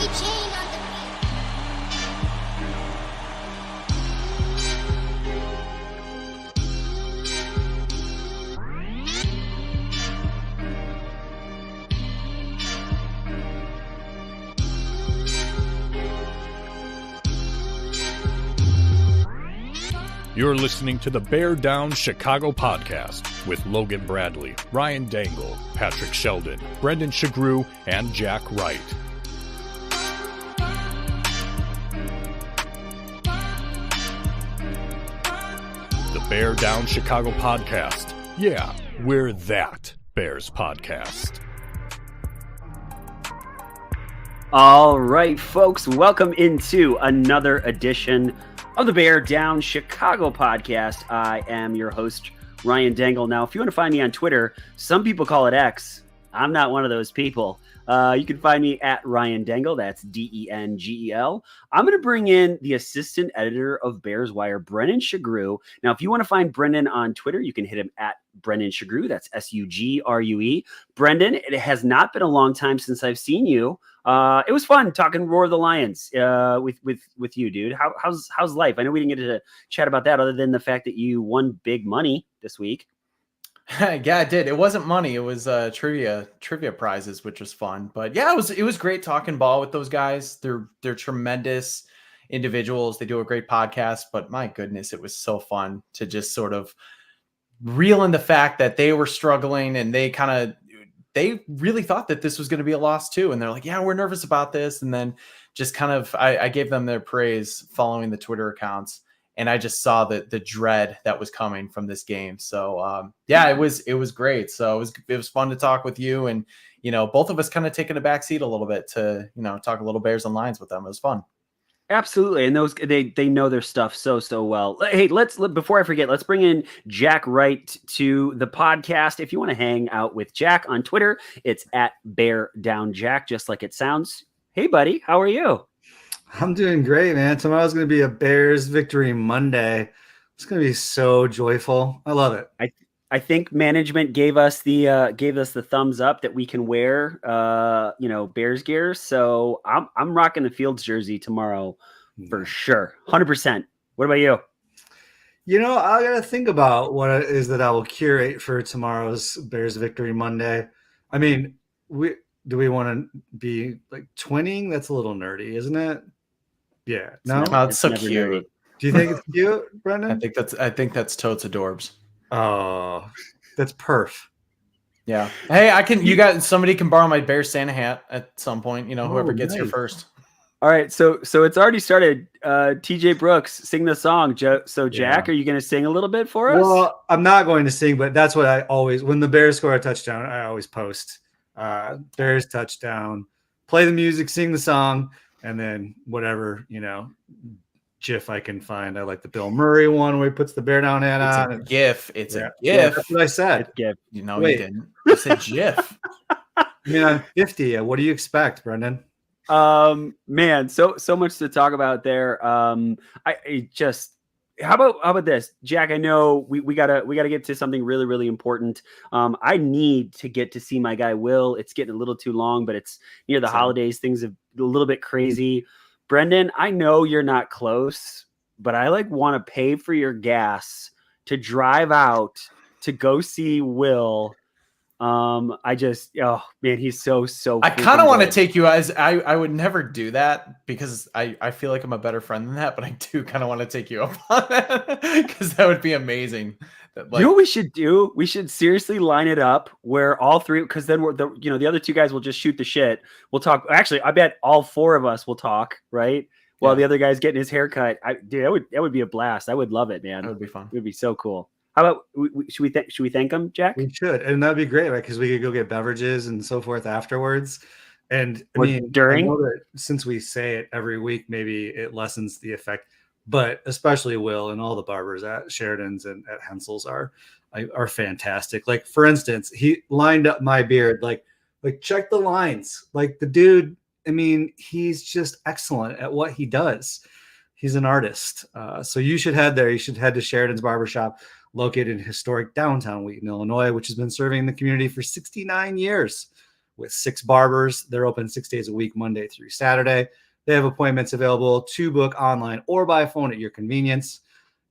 chain on the You're listening to the Bear Down Chicago podcast with Logan Bradley, Ryan Dangle, Patrick Sheldon, Brendan Shagrew, and Jack Wright. The Bear Down Chicago podcast. Yeah, we're that Bears podcast. All right, folks, welcome into another edition of the Bear Down Chicago podcast. I am your host, Ryan Dangle. Now, if you want to find me on Twitter, some people call it X. I'm not one of those people. You can find me at Ryan Dangle. That's Dengel. I'm going to bring in the assistant editor of Bears Wire, Brendan Shagrew. Now, if you want to find Brendan on Twitter, you can hit him at Brendan Shagrew. That's Sugrue. Brendan, it has not been a long time since I've seen you. It was fun talking Roar of the Lions with you, dude. How's life? I know we didn't get to chat about that other than the fact that you won big money this week. Yeah, I did. It wasn't money. It was trivia prizes, which was fun. But yeah, it was great talking ball with those guys. They're tremendous individuals. They do a great podcast. But my goodness, it was so fun to just sort of reel in the fact that they were struggling and they really thought that this was going to be a loss too. And they're like, yeah, we're nervous about this. And then just kind of, I gave them their praise following the Twitter accounts. And I just saw the dread that was coming from this game. So yeah, it was great. So it was fun to talk with you, and both of us kind of taking a back seat a little bit to talk a little Bears and Lions with them. It was fun. Absolutely, and those they know their stuff so well. Hey, before I forget, let's bring in Jack Wright to the podcast. If you want to hang out with Jack on Twitter, it's at Bear Down Jack, just like it sounds. Hey, buddy, how are you? I'm doing great, man. Tomorrow's going to be a Bears victory Monday. It's going to be so joyful. I love it. I think management gave us the thumbs up that we can wear, Bears gear. So I'm rocking the Fields jersey tomorrow for sure, 100%. What about you? I got to think about what it is that I will curate for tomorrow's Bears victory Monday. I mean, do we want to be like twinning? That's a little nerdy, isn't it? Yeah. No, it's so cute. Nerdy. Do you think it's cute, Brendan? I think that's totes adorbs. Oh, that's perf. Yeah. Hey, somebody can borrow my Bear Santa hat at some point, whoever gets here first. All right. So it's already started. TJ Brooks, sing the song. So Jack, Are you going to sing a little bit for us? Well, I'm not going to sing, but that's what I always, when the Bears score a touchdown, I always post Bears touchdown, play the music, sing the song, and then whatever, GIF I can find. I like the Bill Murray one where he puts the bear down hat on. It's a GIF. It's a GIF. Yeah, that's what I said. GIF. You didn't. You said GIF. I mean, I'm 50. What do you expect, Brendan? Man, so much to talk about there. How about this, Jack? I know we gotta get to something really, really important. I need to get to see my guy Will. It's getting a little too long, but it's near the holidays. Things are a little bit crazy. Brendan, I know you're not close, but I want to pay for your gas to drive out to go see Will. He's so I kind of want to take you as I would never do that because I feel like I'm a better friend than that, but I do kind of want to take you up on that because that would be amazing. You know what we should do? We should seriously line it up where all three, because then the other two guys will just shoot the shit. We'll talk. Actually, I bet all four of us will talk, right? While the other guy's getting his haircut. That would be a blast. I would love it, man. That would be fun. It would be so cool. How about should we thank him, Jack? We should, and that'd be great, right? Because we could go get beverages and so forth afterwards. And during, I know that since we say it every week, maybe it lessens the effect. But especially Will and all the barbers at Sheridan's and at Hensel's are fantastic. Like, for instance, he lined up my beard. Like check the lines. Like, the dude, I mean, he's just excellent at what he does. He's an artist. So you should head there. You should head to Sheridan's Barbershop, located in historic downtown Wheaton, Illinois, which has been serving the community for 69 years. with 6 barbers. They're open 6 days a week, Monday through Saturday. They have appointments available to book online or by phone at your convenience.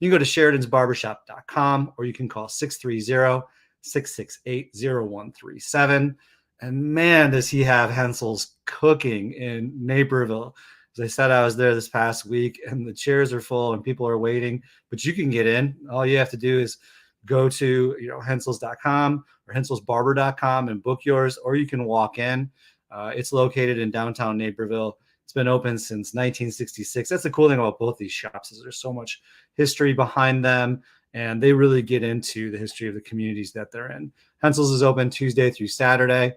You can go to Sheridan'sBarbershop.com, or you can call 630-668-0137. And man, does he have Hensel's cooking in Naperville. As I said, I was there this past week, and the chairs are full and people are waiting, but you can get in. All you have to do is go to Hensels.com or HenselsBarber.com and book yours, or you can walk in. It's located in downtown Naperville. It's been open since 1966. That's the cool thing about both these shops, is there's so much history behind them, and they really get into the history of the communities that they're in. Hensel's is open Tuesday through Saturday.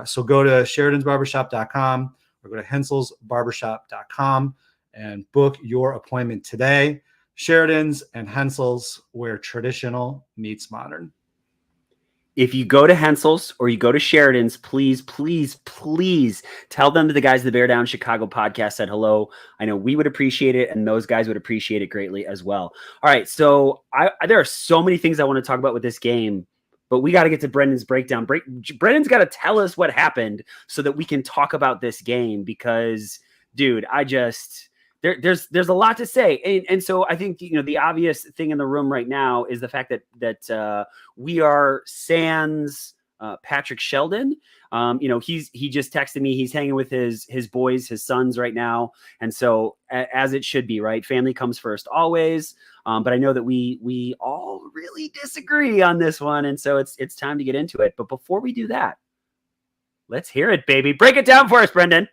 So go to Sheridan'sBarbershop.com or go to HenselsBarbershop.com and book your appointment today. Sheridan's and Hensel's, where traditional meets modern. If you go to Hensel's or you go to Sheridan's, please, please, please tell them that the guys of the Bear Down Chicago podcast said hello. I know we would appreciate it, and those guys would appreciate it greatly as well. All right, so there are so many things I want to talk about with this game, but we got to get to Brendan's breakdown. Brendan's got to tell us what happened so that we can talk about this game because, dude, there's a lot to say. And so I think, the obvious thing in the room right now is the fact that we are sans Patrick Sheldon. He just texted me. He's hanging with his boys, his sons right now. And so as it should be, right? Family comes first always. But I know that we all really disagree on this one. And so it's time to get into it. But before we do that, let's hear it, baby. Break it down for us, Brendan.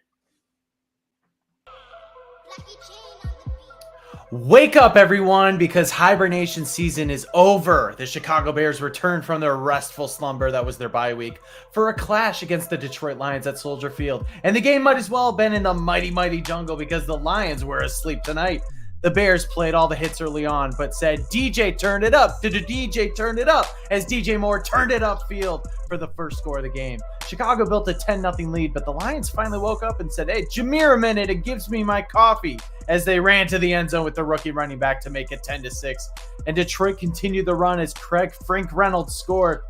Wake up, everyone, because hibernation season is over. The Chicago Bears returned from their restful slumber that was their bye week for a clash against the Detroit Lions at Soldier Field. And the game might as well have been in the mighty, mighty jungle because the Lions were asleep tonight. The Bears played all the hits early on, but said, DJ, turn it up. DJ, turn it up, as DJ Moore turned it upfield for the first score of the game. Chicago built a 10-0 lead, but the Lions finally woke up and said, hey, Jameer a minute, it gives me my coffee, as they ran to the end zone with the rookie running back to make it 10-6. And Detroit continued the run as Frank Reynolds scored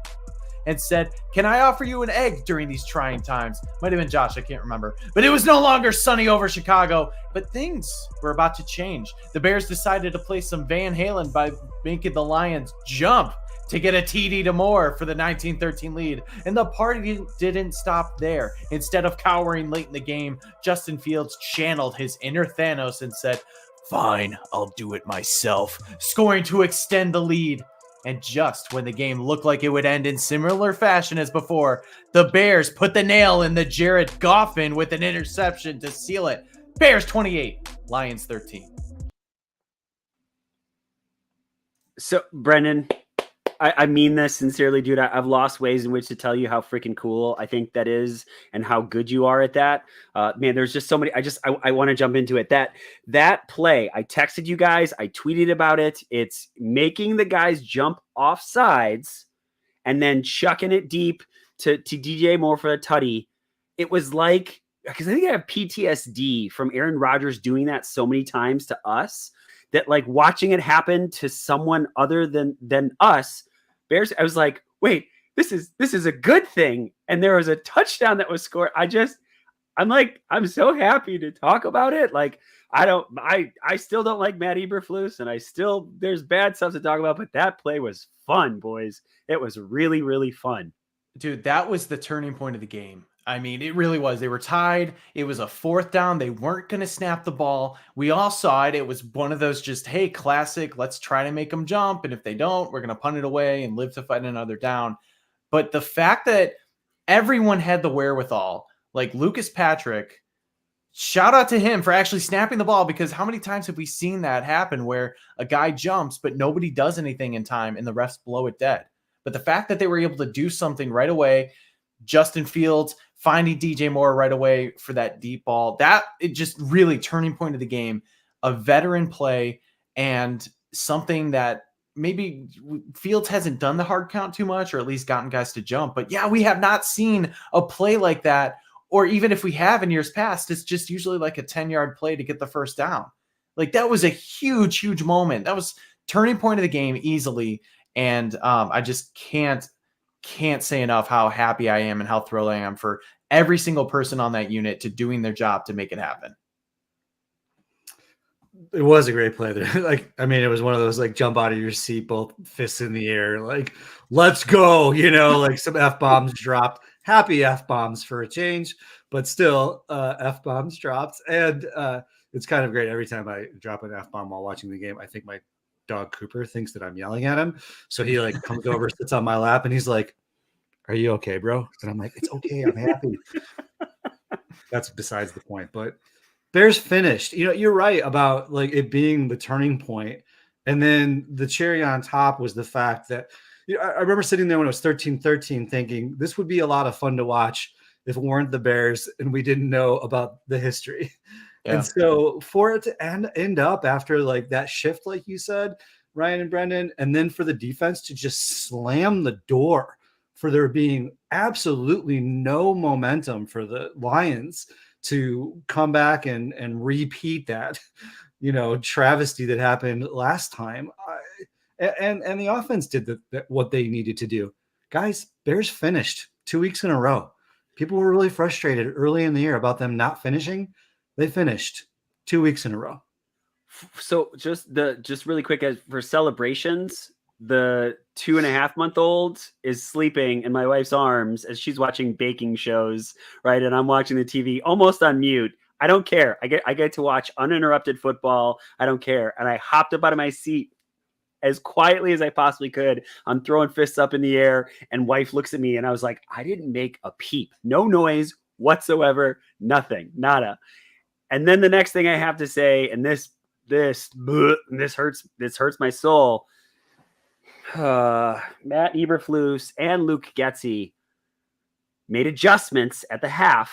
and said, can I offer you an egg during these trying times? Might have been Josh, I can't remember. But it was no longer sunny over Chicago, but things were about to change. The Bears decided to play some Van Halen by making the Lions jump to get a TD to Moore for the 19-13 lead. And the party didn't stop there. Instead of cowering late in the game, Justin Fields channeled his inner Thanos and said, fine, I'll do it myself, scoring to extend the lead. And just when the game looked like it would end in similar fashion as before, the Bears put the nail in the Jared Goffin with an interception to seal it. Bears 28, Lions 13. So, Brendan, I mean this sincerely, dude. I've lost ways in which to tell you how freaking cool I think that is and how good you are at that. Man, there's just so many. I want to jump into it. That play, I texted you guys. I tweeted about it. It's making the guys jump off sides and then chucking it deep to DJ Moore for a tutty. It was like, because I think I have PTSD from Aaron Rodgers doing that so many times to us that, like, watching it happen to someone other than us, Bears, I was like, wait, this is a good thing. And there was a touchdown that was scored. I'm so happy to talk about it. Like, I still don't like Matt Eberflus, and there's bad stuff to talk about, but that play was fun, boys. It was really, really fun. Dude, that was the turning point of the game. I mean, it really was. They were tied. It was a 4th down. They weren't going to snap the ball. We all saw it. It was one of those just, hey, classic, let's try to make them jump. And if they don't, we're going to punt it away and live to fight another down. But the fact that everyone had the wherewithal, like Lucas Patrick, shout out to him for actually snapping the ball, because how many times have we seen that happen where a guy jumps, but nobody does anything in time and the refs blow it dead? But the fact that they were able to do something right away, Justin Fields finding DJ Moore right away for that deep ball, it just really turning point of the game, a veteran play, and something that maybe Fields hasn't done the hard count too much, or at least gotten guys to jump. But yeah, we have not seen a play like that, or even if we have in years past, it's just usually like a 10-yard play to get the first down. Like, that was a huge, huge moment. That was turning point of the game easily. And I just can't can't say enough how happy I am and how thrilled I am for every single person on that unit to doing their job to make it happen. It was a great play there. Like, I mean, it was one of those like jump out of your seat, both fists in the air, like, let's go, like some F-bombs dropped, happy F-bombs for a change, but still F-bombs dropped. And it's kind of great. Every time I drop an F-bomb while watching the game, I think my dog Cooper thinks that I'm yelling at him. So he like comes over, sits on my lap, and he's like, "Are you okay, bro?" And I'm like, "It's okay. I'm happy." That's besides the point. But Bears finished. You're right about like it being the turning point. And then the cherry on top was the fact that I remember sitting there when it was 13-13 thinking this would be a lot of fun to watch if it weren't the Bears and we didn't know about the history. Yeah. And so for it to end up after like that shift, like you said, Ryan and Brendan, and then for the defense to just slam the door for there being absolutely no momentum for the Lions to come back and repeat that, travesty that happened last time. And the offense did what they needed to do. Guys, Bears finished 2 weeks in a row. People were really frustrated early in the year about them not finishing. They finished 2 weeks in a row. So just really quick, as for celebrations, the 2.5-month-old is sleeping in my wife's arms as she's watching baking shows, right? And I'm watching the TV almost on mute. I don't care. I get to watch uninterrupted football. I don't care. And I hopped up out of my seat as quietly as I possibly could. I'm throwing fists up in the air, and wife looks at me, and I was like, I didn't make a peep. No noise whatsoever. Nothing. Nada. And then the next thing I have to say, and this hurts my soul. Matt Eberflus and Luke Getsy made adjustments at the half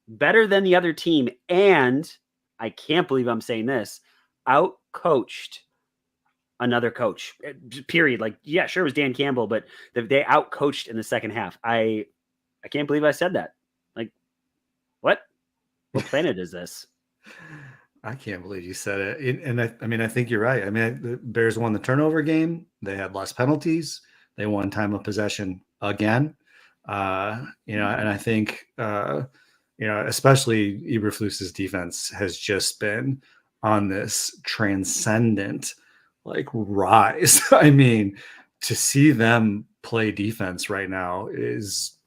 better than the other team. And I can't believe I'm saying this, out-coached another coach, period. Like, yeah, sure, it was Dan Campbell, but they out-coached in the second half. I can't believe I said that. Like, what planet is this? I can't believe you said it. And I think you're right. I mean, the Bears won the turnover game. They had less penalties. They won time of possession again. And I think, especially Eberflus's defense has just been on this transcendent like rise. I mean, to see them play defense right now is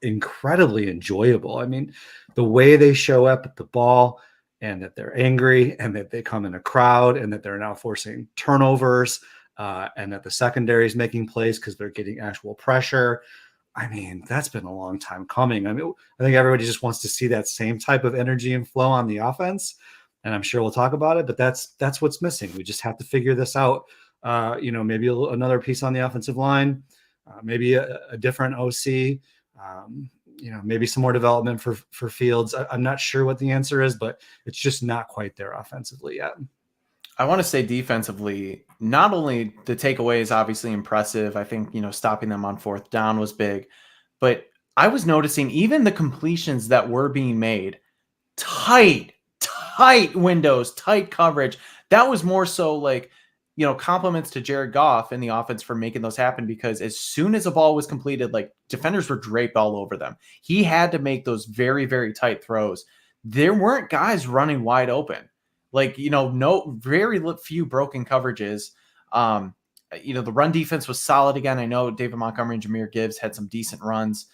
incredibly enjoyable. I mean, the way they show up at the ball, and that they're angry, and that they come in a crowd, and that they're now forcing turnovers, and that the secondary is making plays because they're getting actual pressure. I mean, that's been a long time coming. I mean, I think everybody just wants to see that same type of energy and flow on the offense, and I'm sure we'll talk about it, but that's what's missing. We just have to figure this out. Maybe another piece on the offensive line, maybe a different OC, maybe some more development for Fields. I'm not sure what the answer is, but it's just not quite there offensively yet. I want to say defensively, not only the takeaway is obviously impressive. I think, stopping them on fourth down was big, but I was noticing even the completions that were being made, tight windows, tight coverage. That was more so like, compliments to Jared Goff and the offense for making those happen, because as soon as a ball was completed, like defenders were draped all over them. He had to make those very, very tight throws. There weren't guys running wide open. Like, very few broken coverages. The run defense was solid again. I know David Montgomery and Jahmyr Gibbs had some decent runs,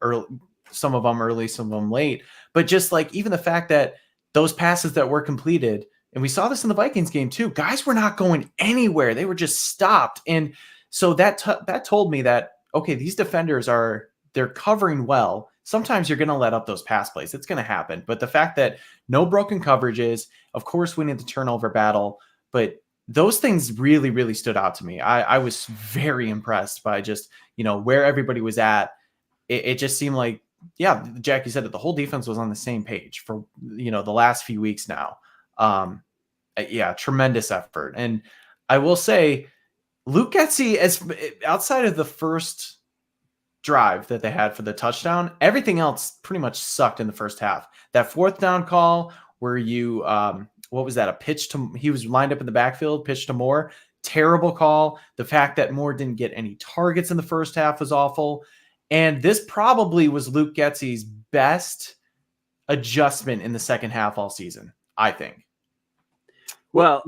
early, some of them early, some of them late. But just like even the fact that those passes that were completed, and we saw this in the Vikings game too, guys were not going anywhere. They were just stopped. And so that told me that, okay, these defenders they're covering well. Sometimes you're going to let up those pass plays. It's going to happen. But the fact that no broken coverages, of course, winning the turnover battle, but those things really, really stood out to me. I was very impressed by just, where everybody was at. It just seemed like, yeah, Jack, you said that the whole defense was on the same page for, the last few weeks now. Tremendous effort. And I will say Luke Getsy, as outside of the first drive that they had for the touchdown, everything else pretty much sucked in the first half. That fourth down call where you, what was that? A pitch to, he was lined up in the backfield, pitch to Moore. terrible call. The fact that Moore didn't get any targets in the first half was awful. And this probably was Luke Getzey's best adjustment in the second half all season, I think. Well,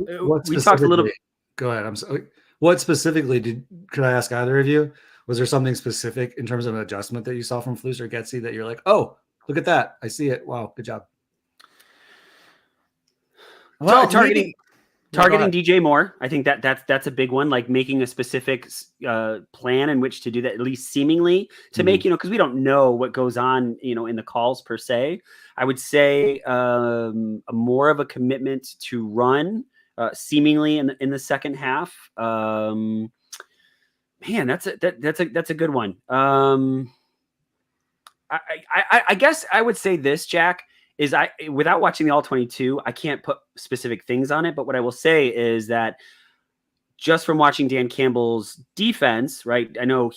we talked a little. Go ahead. I'm sorry. What specifically could I ask either of you? Was there something specific in terms of an adjustment that you saw from Flus or Getzey that you're like, oh, look at that. I see it. Wow. Good job. Well, targeting DJ Moore. I think that's a big one, like making a specific plan in which to do that, at least seemingly to make, because we don't know what goes on, in the calls per se. I would say more of a commitment to run seemingly in the second half. Man, that's a good one. I guess I would say this, Jack, is without watching the all 22, I can't put specific things on it. But what I will say is that just from watching Dan Campbell's defense, right? I know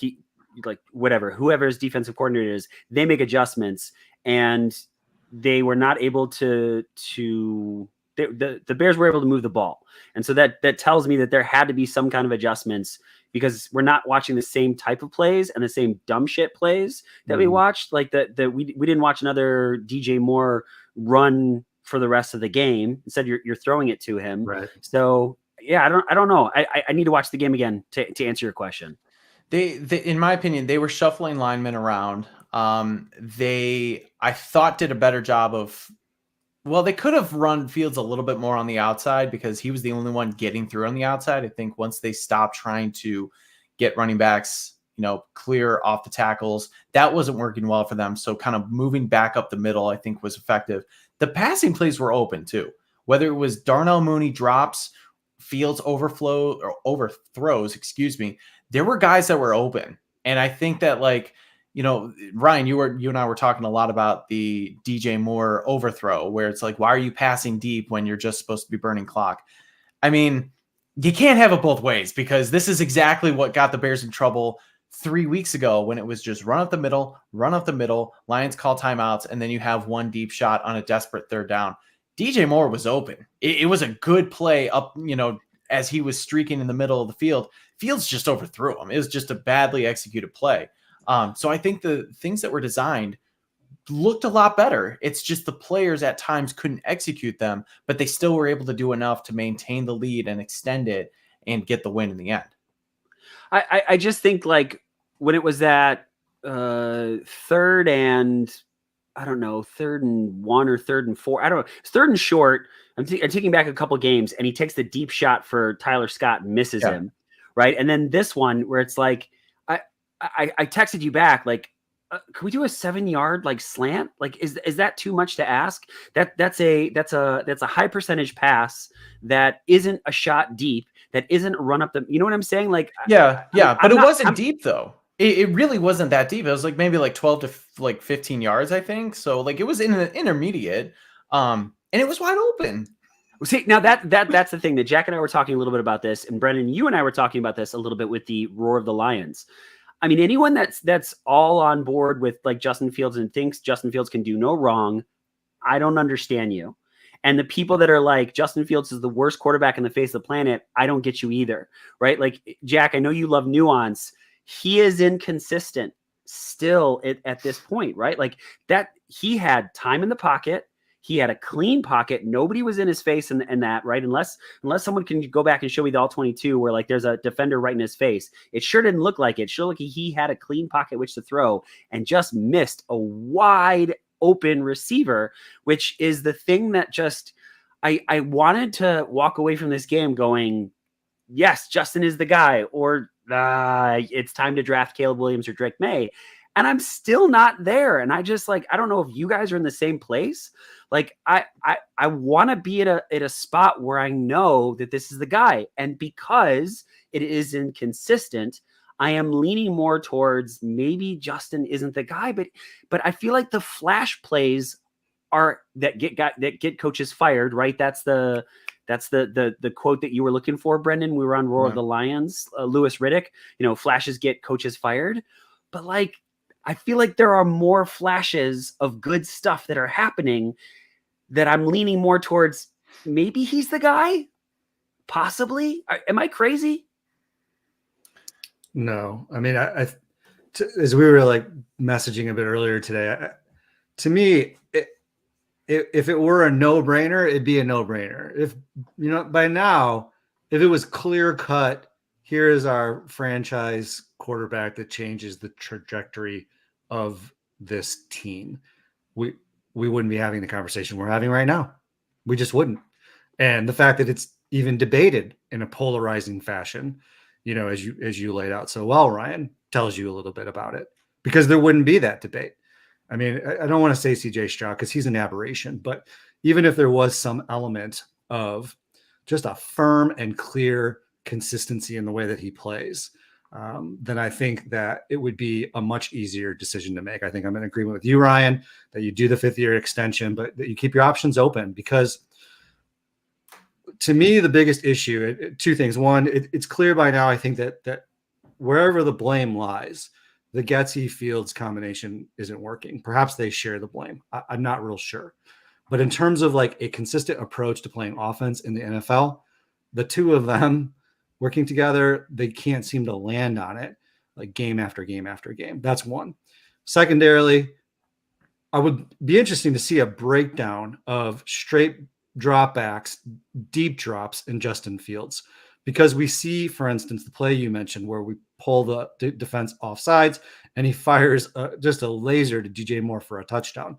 whoever his defensive coordinator is, they make adjustments, and they were not able to the Bears were able to move the ball. And so that tells me that there had to be some kind of adjustments, because we're not watching the same type of plays and the same dumb shit plays that we watched. Like we didn't watch another DJ Moore run for the rest of the game. Instead, you're throwing it to him. Right. So yeah, I don't know. I need to watch the game again to answer your question. They in my opinion, they were shuffling linemen around. I thought did a better job of. Well, they could have run Fields a little bit more on the outside, because he was the only one getting through on the outside. I think once they stopped trying to get running backs, clear off the tackles, that wasn't working well for them. So kind of moving back up the middle, I think, was effective. The passing plays were open too. Whether it was Darnell Mooney drops, Fields overthrows, there were guys that were open. And I think that Ryan, you and I were talking a lot about the DJ Moore overthrow, where it's like, why are you passing deep when you're just supposed to be burning clock? I mean, you can't have it both ways, because this is exactly what got the Bears in trouble 3 weeks ago, when it was just run up the middle, Lions call timeouts, and then you have one deep shot on a desperate third down. DJ Moore was open. It was a good play up, as he was streaking in the middle of the field. Fields just overthrew him. It was just a badly executed play. So I think the things that were designed looked a lot better. It's just the players at times couldn't execute them, but they still were able to do enough to maintain the lead and extend it and get the win in the end. I just think when it was that third and 1 or 3rd and 4, I don't know. It's 3rd and short. I'm taking back a couple games, and he takes the deep shot for Tyler Scott and misses him. Right. And then this one where it's like, I texted you back, can we do a 7-yard slant? Is that too much to ask? That's a high percentage pass that isn't a shot deep, that isn't a run up the, you know what I'm saying? But it wasn't deep though. It really wasn't that deep. It was maybe 12 to 15 yards, I think. So it was in the intermediate, and it was wide open. See, now that's the thing that Jack and I were talking a little bit about this, and Brendan, you and I were talking about this a little bit with the Roar of the Lions. I mean, anyone that's all on board with Justin Fields and thinks Justin Fields can do no wrong, I don't understand you. And the people that are like, Justin Fields is the worst quarterback in the face of the planet, I don't get you either, right? Jack, I know you love nuance. He is inconsistent still at this point, right? That he had time in the pocket. He had a clean pocket. Nobody was in his face and that, right? Unless someone can go back and show me the all 22 where there's a defender right in his face. It sure didn't look like it. Sure looked like he had a clean pocket which to throw and just missed a wide open receiver, which is the thing that just I wanted to walk away from this game going, yes, Justin is the guy, or it's time to draft Caleb Williams or Drake May. And I'm still not there. And I just I don't know if you guys are in the same place. I want to be at a spot where I know that this is the guy. And because it is inconsistent, I am leaning more towards maybe Justin isn't the guy, but I feel like the flash plays are that get coaches fired, right? That's the quote that you were looking for, Brendan. We were on Roar of the Lions, Lewis Riddick, flashes get coaches fired. But I feel like there are more flashes of good stuff that are happening that I'm leaning more towards maybe he's the guy. Possibly. Am I crazy? No, I mean, as we were like messaging a bit earlier today, to me, if it were a no-brainer, it'd be a no-brainer. If by now, if it was clear cut, here is our franchise quarterback that changes the trajectory of this team, we wouldn't be having the conversation we're having right now. We just wouldn't. And the fact that it's even debated in a polarizing fashion, as you laid out so well, Ryan, tells you a little bit about it, because there wouldn't be that debate. I mean, I don't want to say CJ Stroud because he's an aberration, but even if there was some element of just a firm and clear consistency in the way that he plays, then I think that it would be a much easier decision to make. I think I'm in agreement with you, Ryan, that you do the 5th-year extension, but that you keep your options open, because to me, the biggest issue, 2 things. One, it's clear by now, I think that wherever the blame lies, the Getsy Fields combination isn't working. Perhaps they share the blame. I'm not real sure. But in terms of like a consistent approach to playing offense in the NFL, the 2 of them working together, they can't seem to land on it like game after game after game. That's one. Secondarily, I would be interesting to see a breakdown of straight dropbacks, deep drops in Justin Fields, because we see, for instance, the play you mentioned where we pull the defense off sides and he fires just a laser to DJ Moore for a touchdown.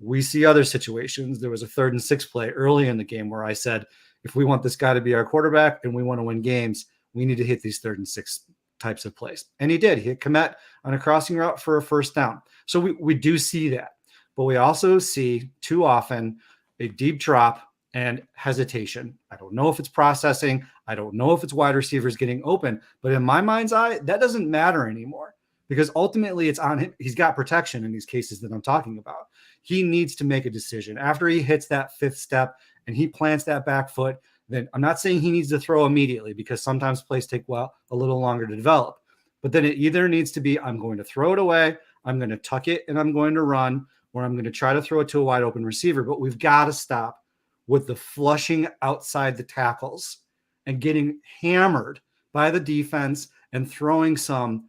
We see other situations. There was a 3rd and 6 play early in the game where I said, if we want this guy to be our quarterback and we want to win games, we need to hit these 3rd and 6 types of plays. And he did. He hit Komet on a crossing route for a first down. So we do see that. But we also see too often a deep drop and hesitation. I don't know if it's processing. I don't know if it's wide receivers getting open. But in my mind's eye, that doesn't matter anymore, because ultimately it's on him. He's got protection in these cases that I'm talking about. He needs to make a decision. After he hits that 5th step and he plants that back foot, then I'm not saying he needs to throw immediately, because sometimes plays take a little longer to develop. But then it either needs to be, I'm going to throw it away, I'm going to tuck it and I'm going to run, or I'm going to try to throw it to a wide open receiver. But we've got to stop with the flushing outside the tackles and getting hammered by the defense and throwing some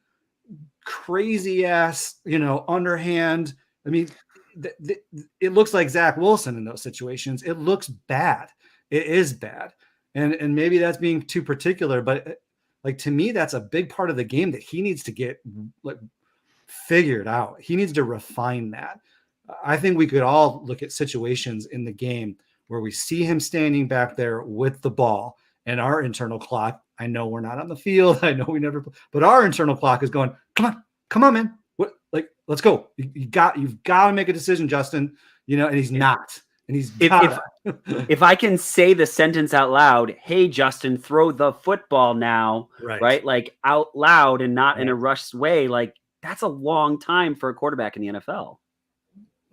crazy ass, underhand. I mean, it looks like Zach Wilson in those situations. It looks bad. It is bad. And maybe that's being too particular, but like, to me, that's a big part of the game that he needs to get like figured out. He needs to refine that. I think we could all look at situations in the game where we see him standing back there with the ball, and our internal clock, I know we're not on the field, I know we never, but our internal clock is going, come on, man. Let's go. You've got to make a decision, Justin, and he's not. And he's if I can say the sentence out loud, hey, Justin, throw the football now, right? Like out loud and not in a rushed way. Like, that's a long time for a quarterback in the NFL.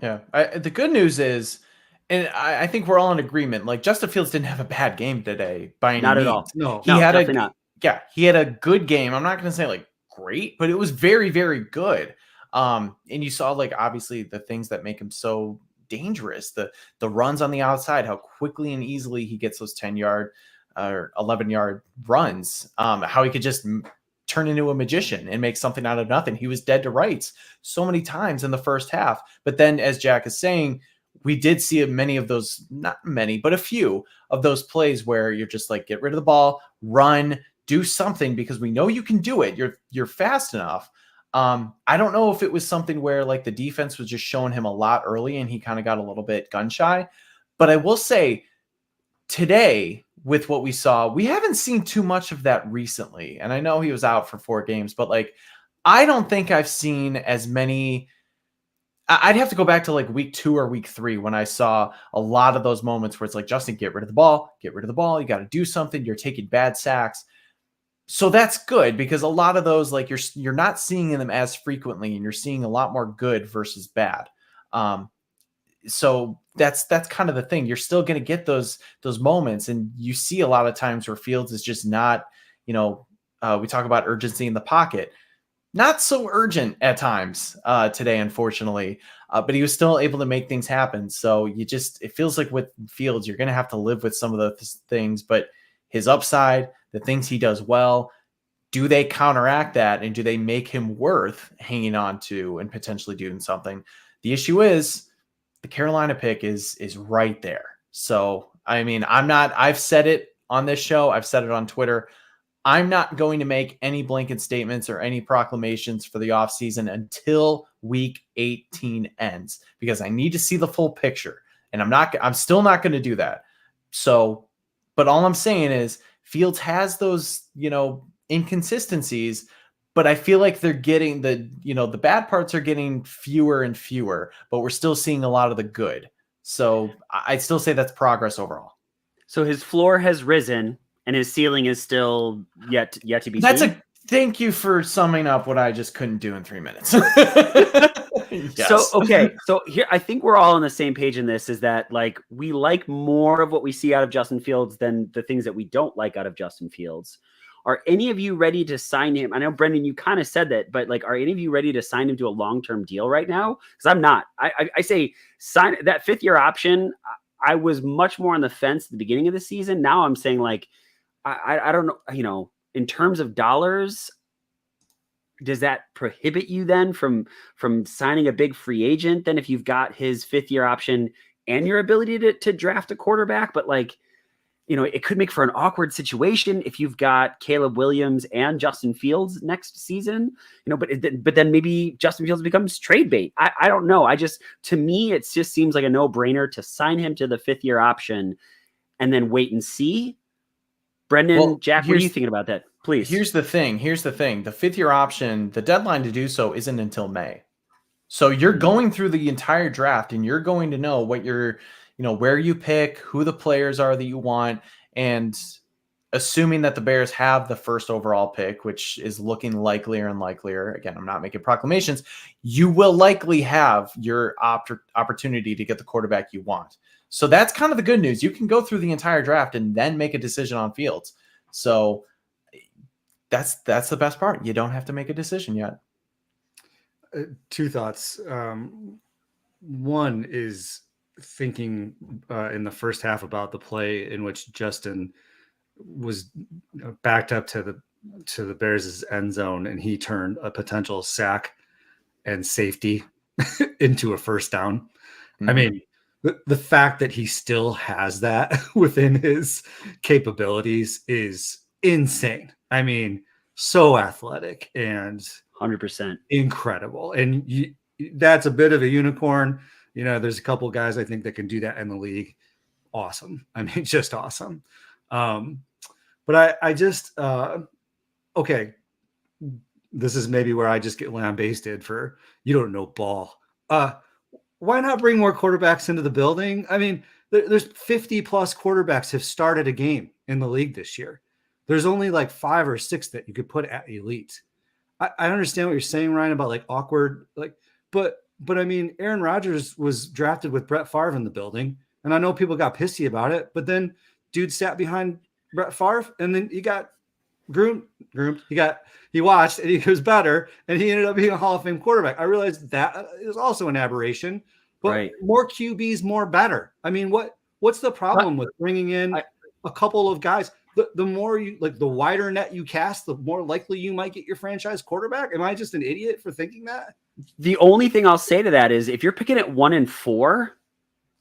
Yeah. The good news is, and I think we're all in agreement, like, Justin Fields didn't have a bad game today by any Not means. at all. No, definitely not. Yeah, he had a good game. I'm not going to say like great, but it was very, very good. And you saw, like, obviously the things that make him so dangerous, the runs on the outside, how quickly and easily he gets those 10-yard or 11-yard runs, how he could just turn into a magician and make something out of nothing. He was dead to rights so many times in the first half. But then, as Jack is saying, we did see many of those, not many, but a few of those plays where you're just like, get rid of the ball, run, do something, because we know you can do it. You're fast enough. I don't know if it was something where like the defense was just showing him a lot early and he kind of got a little bit gun shy. But I will say today, with what we saw, we haven't seen too much of that recently. And I know he was out for 4 games, but like, I don't think I've seen as many. I'd have to go back to like week 2 or week 3 when I saw a lot of those moments where it's like, Justin, get rid of the ball. You got to do something. You're taking bad sacks. So that's good, because a lot of those, like, you're not seeing them as frequently, and you're seeing a lot more good versus bad. So that's kind of the thing. You're still going to get those moments, and you see a lot of times where Fields is just not, we talk about urgency in the pocket. Not so urgent at times today, unfortunately, but he was still able to make things happen. So it feels like with Fields, you're going to have to live with some of those things, but his upside, the things he does well. Do they counteract that, and do they make him worth hanging on to and potentially doing something? The issue is the Carolina pick is right there. So, I mean, I've said it on this show. I've said it on Twitter. I'm not going to make any blanket statements or any proclamations for the offseason until week 18 ends, because I need to see the full picture, and I'm still not going to do that. So, but all I'm saying is Fields has those, inconsistencies, but I feel like they're getting the bad parts are getting fewer and fewer, but we're still seeing a lot of the good. So I'd still say that's progress overall. So his floor has risen and his ceiling is still yet to be seen. Thank you for summing up what I just couldn't do in 3 minutes. Yes. So here, I think we're all on the same page in this, is that like, we like more of what we see out of Justin Fields than the things that we don't like out of Justin Fields. Are any of you ready to sign him? I know, Brendan, you kind of said that, but like, are any of you ready to sign him to a long-term deal right now? Because I'm not. I say sign that 5th-year option. I was much more on the fence at the beginning of the season. Now I'm saying, like, I don't know, in terms of dollars, does that prohibit you then from signing a big free agent then if you've got his 5th-year option and your ability to draft a quarterback? But like, it could make for an awkward situation if you've got Caleb Williams and Justin Fields next season, but then maybe Justin Fields becomes trade bait. I don't know. To me, it just seems like a no-brainer to sign him to the 5th-year option and then wait and see. Brendan, Jack, what are you thinking about that? Please. Here's the thing. The 5th-year option, the deadline to do so isn't until May. So you're going through the entire draft and you're going to know what where you pick, who the players are that you want. And assuming that the Bears have the 1st overall pick, which is looking likelier and likelier. Again, I'm not making proclamations. You will likely have your opportunity to get the quarterback you want. So that's kind of the good news. You can go through the entire draft and then make a decision on Fields. So that's the best part. You don't have to make a decision yet. 2 thoughts. One is thinking in the first half about the play in which Justin was backed up to the Bears' end zone, and he turned a potential sack and safety into a first down. Mm-hmm. I mean, the fact that he still has that within his capabilities is insane. I mean, so athletic and 100% incredible. And that's a bit of a unicorn. There's a couple guys I think that can do that in the league. Awesome. I mean, just awesome. But I just, okay. This is maybe where I just get lambasted for, you don't know ball. Why not bring more quarterbacks into the building? I mean, there's 50 plus quarterbacks have started a game in the league this year. There's only like 5 or 6 that you could put at elite. I understand what you're saying, Ryan, about like awkward, but I mean, Aaron Rodgers was drafted with Brett Favre in the building, and I know people got pissy about it, but then dude sat behind Brett Favre, and then he got groomed. He watched, and he was better, and he ended up being a Hall of Fame quarterback. I realized that is also an aberration, but right. More QBs, more better. I mean, what's the problem with bringing in a couple of guys? The more you the wider net you cast, the more likely you might get your franchise quarterback. Am I just an idiot for thinking that? The only thing I'll say to that is, if you're picking at 1 and 4,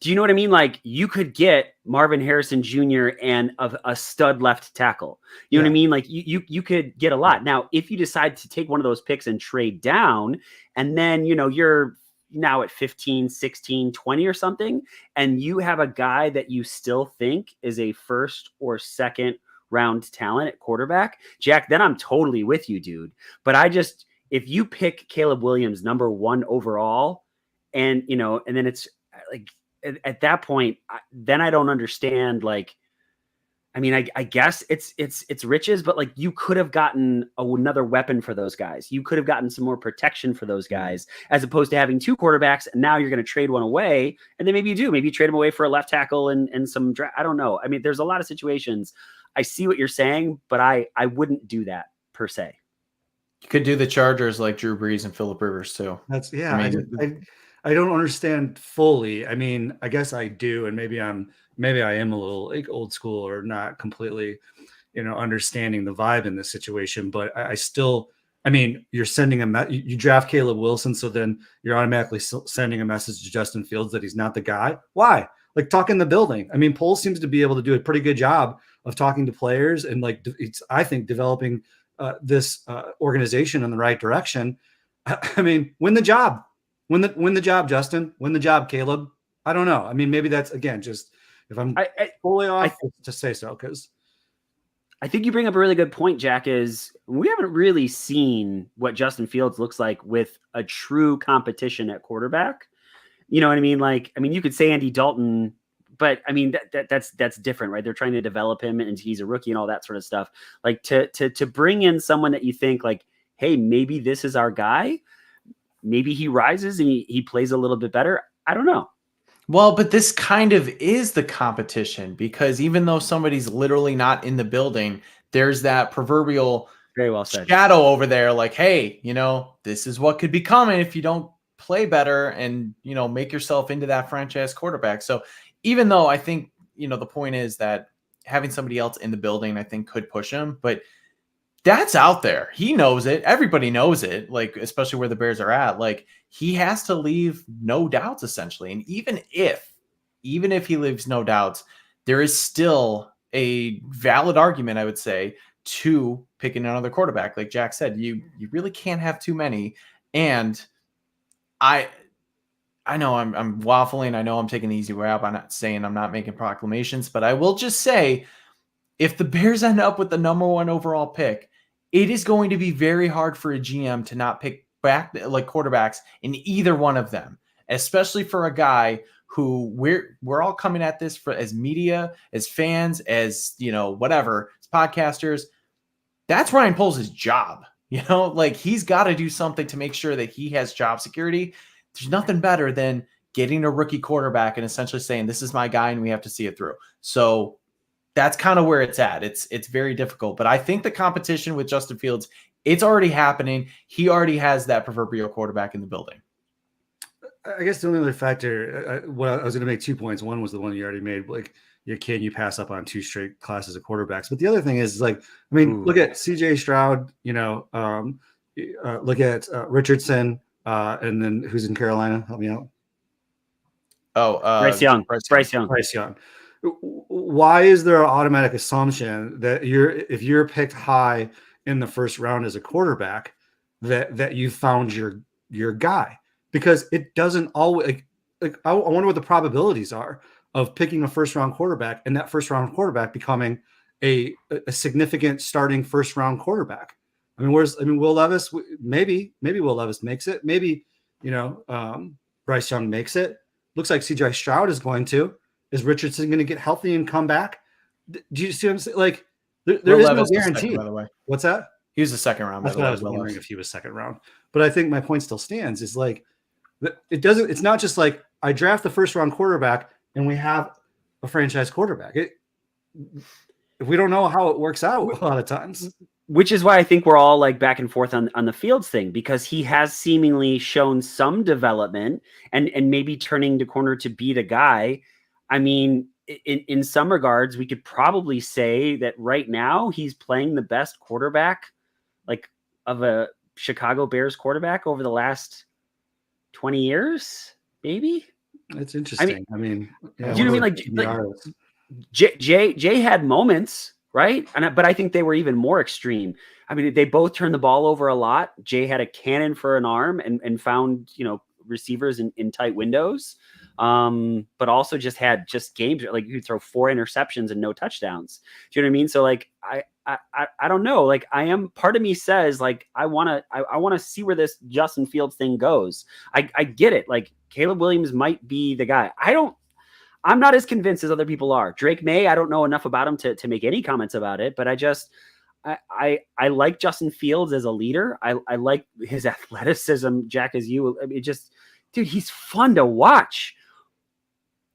do you know what I mean? Like, you could get Marvin Harrison Jr. and a stud left tackle. You know what I mean? Like, you could get a lot. Now, if you decide to take one of those picks and trade down, and then, you're now at 15, 16, 20 or something, and you have a guy that you still think is a 1st or 2nd round talent at quarterback, Jack, then I'm totally with you, dude. But if you pick Caleb Williams number 1 overall, and then it's like, at that point, then I don't understand. Like, I mean, I guess it's riches, but like, you could have gotten another weapon for those guys. You could have gotten some more protection for those guys, as opposed to having 2 quarterbacks. And now you're going to trade one away. And then maybe you trade them away for a left tackle and some I don't know. I mean, there's a lot of situations. I see what you're saying, but I wouldn't do that per se. You could do the Chargers like Drew Brees and Phillip Rivers too. That's yeah. I mean, I don't understand fully. I mean, I guess I do, and maybe I am a little like old school or not completely, understanding the vibe in this situation. But I still, I mean, you're sending you draft Caleb Wilson, so then you're automatically sending a message to Justin Fields that he's not the guy. Why? Like, talk in the building. I mean, Poles seems to be able to do a pretty good job of talking to players and like I think developing this organization in the right direction. I mean, win the job, win the job, Justin, win the job, Caleb. I don't know. I mean, maybe that's again just if I'm fully off to say so, because I think you bring up a really good point, Jack. Is we haven't really seen what Justin Fields looks like with a true competition at quarterback. You know what I mean? Like, I mean, you could say Andy Dalton, but I mean that's different, right? They're trying to develop him, and he's a rookie and all that sort of stuff. Like to bring in someone that you think like, hey, maybe this is our guy. Maybe he rises and he plays a little bit better. I don't know. Well, but this kind of is the competition, because even though somebody's literally not in the building, there's that proverbial very well said shadow over there. Like, hey, this is what could be coming if you don't play better and, make yourself into that franchise quarterback. So even though I think, the point is that having somebody else in the building, I think could push him, but that's out there. He knows it. Everybody knows it. Like, especially where the Bears are at, like he has to leave no doubts essentially. And even if he leaves no doubts, there is still a valid argument, I would say, to picking another quarterback. Like Jack said, you really can't have too many. And I know I'm waffling. I know I'm taking the easy way out. I'm not saying I'm not making proclamations, but I will just say, if the Bears end up with the number 1 overall pick, it is going to be very hard for a GM to not pick back like quarterbacks in either one of them, especially for a guy who we're all coming at this for as media, as fans, as whatever, as podcasters. That's Ryan Poles' job. Like he's got to do something to make sure that he has job security. There's nothing better than getting a rookie quarterback and essentially saying, this is my guy and we have to see it through. So that's kind of where it's at. It's very difficult, but I think the competition with Justin Fields, it's already happening. He already has that proverbial quarterback in the building. I guess the only other factor, I was going to make 2 points. One was the one you already made. Like, can you pass up on 2 straight classes of quarterbacks? But the other thing is like, I mean, look at CJ Stroud, look at Richardson, and then who's in Carolina? Help me out. Bryce Young. Bryce Young. Why is there an automatic assumption that if you're picked high in the first round as a quarterback, that you found your guy? Because it doesn't always like I wonder what the probabilities are of picking a first round quarterback and that first round quarterback becoming a significant starting first round quarterback. I mean, Will Levis, maybe Will Levis makes it. Maybe, Bryce Young makes it. Looks like CJ Stroud is going to. Is Richardson going to get healthy and come back? Do you see what I'm saying? Like, there is no guarantee. Second, by the way. What's that? He was the second round. That's what I was wondering if he was second round. But I think my point still stands. Is like, it's not just like I draft the first round quarterback and we have a franchise quarterback. If we don't know how it works out a lot of times. Which is why I think we're all like back and forth on the Fields thing, because he has seemingly shown some development and maybe turning the corner to be the guy. I mean, in some regards, we could probably say that right now he's playing the best quarterback, like of a Chicago Bears quarterback over the last 20 years, maybe. It's interesting. I mean yeah, you know what I mean? Like Jay had moments, right? But I think they were even more extreme. I mean, they both turned the ball over a lot. Jay had a cannon for an arm and found, receivers in tight windows. But also had games like you could throw 4 interceptions and no touchdowns. Do you know what I mean? So like, I don't know. Like part of me says like, I want to see where this Justin Fields thing goes. I get it. Like Caleb Williams might be the guy. I'm not as convinced as other people are. Drake May, I don't know enough about him to make any comments about it, but I like Justin Fields as a leader. I like his athleticism, Jack, as you, dude, he's fun to watch.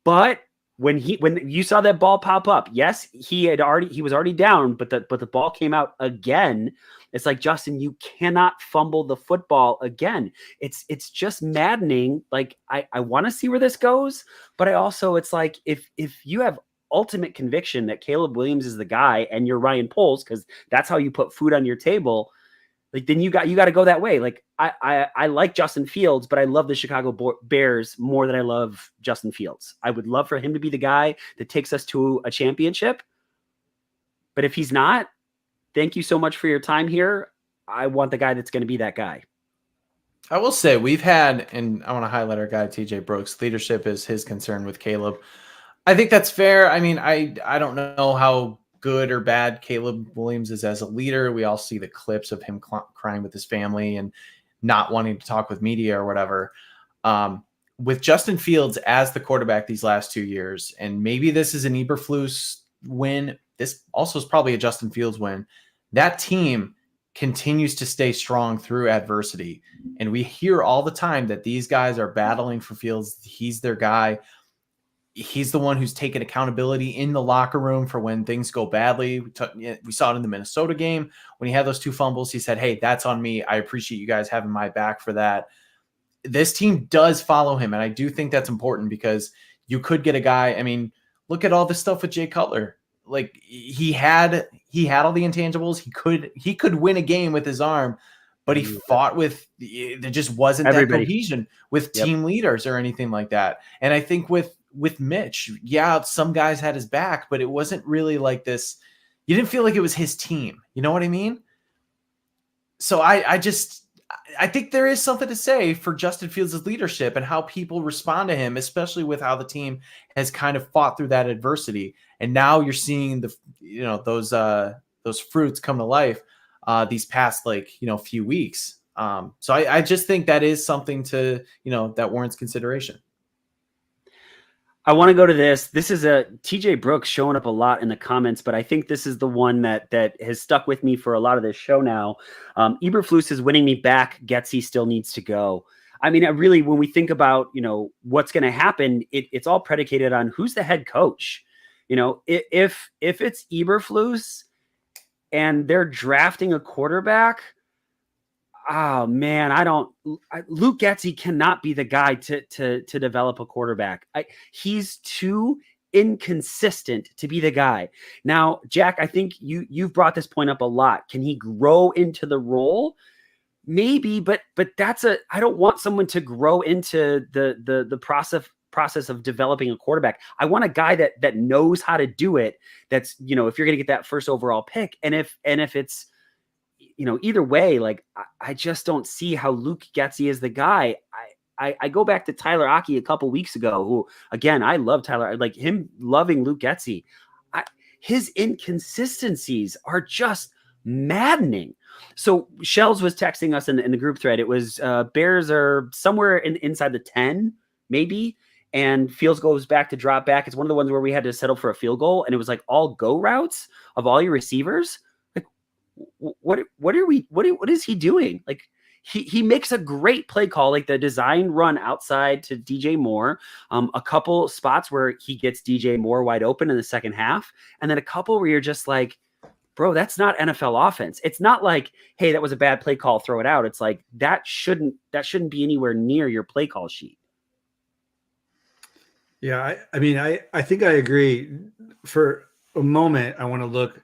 But when you saw that ball pop up, yes, he was already down, but the ball came out again. It's like, Justin, you cannot fumble the football again. It's just maddening. Like, I want to see where this goes, but I also, it's like, if you have ultimate conviction that Caleb Williams is the guy and you're Ryan Poles, because that's how you put food on your table, like, then you got to go that way. Like, I like Justin Fields, but I love the Chicago Bears more than I love Justin Fields. I would love for him to be the guy that takes us to a championship. But if he's not, thank you so much for your time here. I want the guy that's going to be that guy. I will say we've had, and I want to highlight our guy, TJ Brooks. Leadership is his concern with Caleb. I think that's fair. I mean, I don't know how good or bad Caleb Williams is as a leader. We all see the clips of him crying with his family and not wanting to talk with media or whatever. With Justin Fields as the quarterback these last 2 years, and maybe this is an Eberflus win, this also is probably a Justin Fields win. That team continues to stay strong through adversity. And we hear all the time that these guys are battling for Fields. He's their guy. He's the one who's taken accountability in the locker room for when things go badly. We saw it in the Minnesota game when he had those 2 fumbles. He said, "Hey, that's on me. I appreciate you guys having my back for that." This team does follow him, and I do think that's important because you could get a guy. I mean, look at all the stuff with Jay Cutler. Like, he had all the intangibles. He could win a game with his arm, but he fought with, there just wasn't Everybody. that cohesion with team leaders or anything like that. And I think with Mitch, yeah, some guys had his back, but it wasn't really like this. You didn't feel like it was his team. You know what I mean? So I think there is something to say for Justin Fields' leadership and how people respond to him, especially with how the team has kind of fought through that adversity. And now you're seeing those fruits come to life these past few weeks. So I just think that is something to, that warrants consideration. I want to go to this. This is a TJ Brooks showing up a lot in the comments, but I think this is the one that has stuck with me for a lot of this show now. Eberflus is winning me back. Getsy still needs to go. I mean, really, when we think about, what's going to happen, it's all predicated on who's the head coach. If it's Eberflus and they're drafting a quarterback, oh man, Luke Getsy cannot be the guy to develop a quarterback. He's too inconsistent to be the guy. Now, Jack, I think you've brought this point up a lot. Can he grow into the role? Maybe, but I don't want someone to grow into the process of developing a quarterback. I want a guy that knows how to do it. That's, if you're going to get that first overall pick, and if it's, either way, like, I just don't see how Luke Getsy is the guy. I go back to Tyler Aki a couple weeks ago, who, again, I love Tyler. I like him loving Luke Getsy. His inconsistencies are just maddening. So Shells was texting us in the group thread. It was Bears are somewhere inside the 10, maybe, and Fields goes back to drop back. It's one of the ones where we had to settle for a field goal, and it was like all go routes of all your receivers. What is he doing? Like, he makes a great play call, like the design run outside to DJ Moore, a couple spots where he gets DJ Moore wide open in the second half, and then a couple where you're just like, bro, that's not NFL offense. It's not like, hey, that was a bad play call, throw it out. It's like, that shouldn't be anywhere near your play call sheet. Yeah, I mean, I think I agree. For a moment, I want to look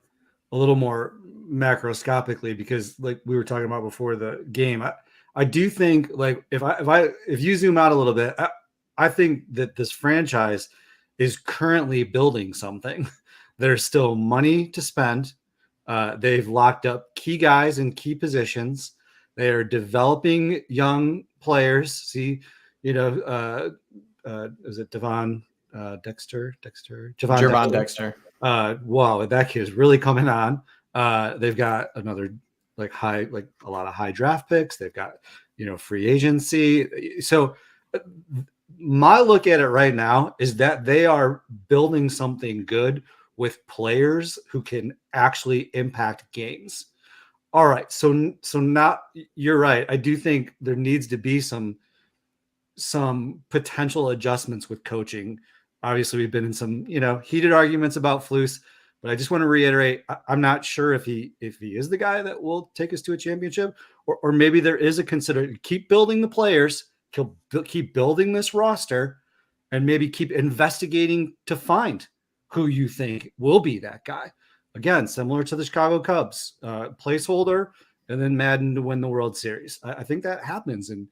a little more macroscopically, because like we were talking about before the game, I do think, like, if you zoom out a little bit, I think that this franchise is currently building something. There's still money to spend. They've locked up key guys in key positions. They are developing young players. See, is it Devon Dexter? Javon Dexter. Wow, that kid is really coming on. They've got another a lot of high draft picks. They've got, free agency. So my look at it right now is that they are building something good with players who can actually impact games. All right. So now you're right. I do think there needs to be some potential adjustments with coaching Obviously, we've been in some, heated arguments about Flus, but I just want to reiterate, I'm not sure if he is the guy that will take us to a championship, or maybe there is a keep building the players, keep building this roster, and maybe keep investigating to find who you think will be that guy. Again, similar to the Chicago Cubs, placeholder, and then Madden to win the World Series. I think that happens in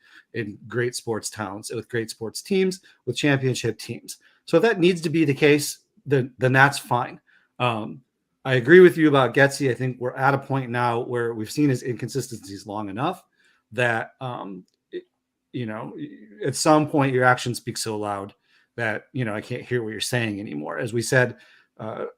great sports towns, with great sports teams, with championship teams. So if that needs to be the case, then that's fine. I agree with you about Getsy. I think we're at a point now where we've seen his inconsistencies long enough that, at some point your actions speak so loud that, I can't hear what you're saying anymore. As we said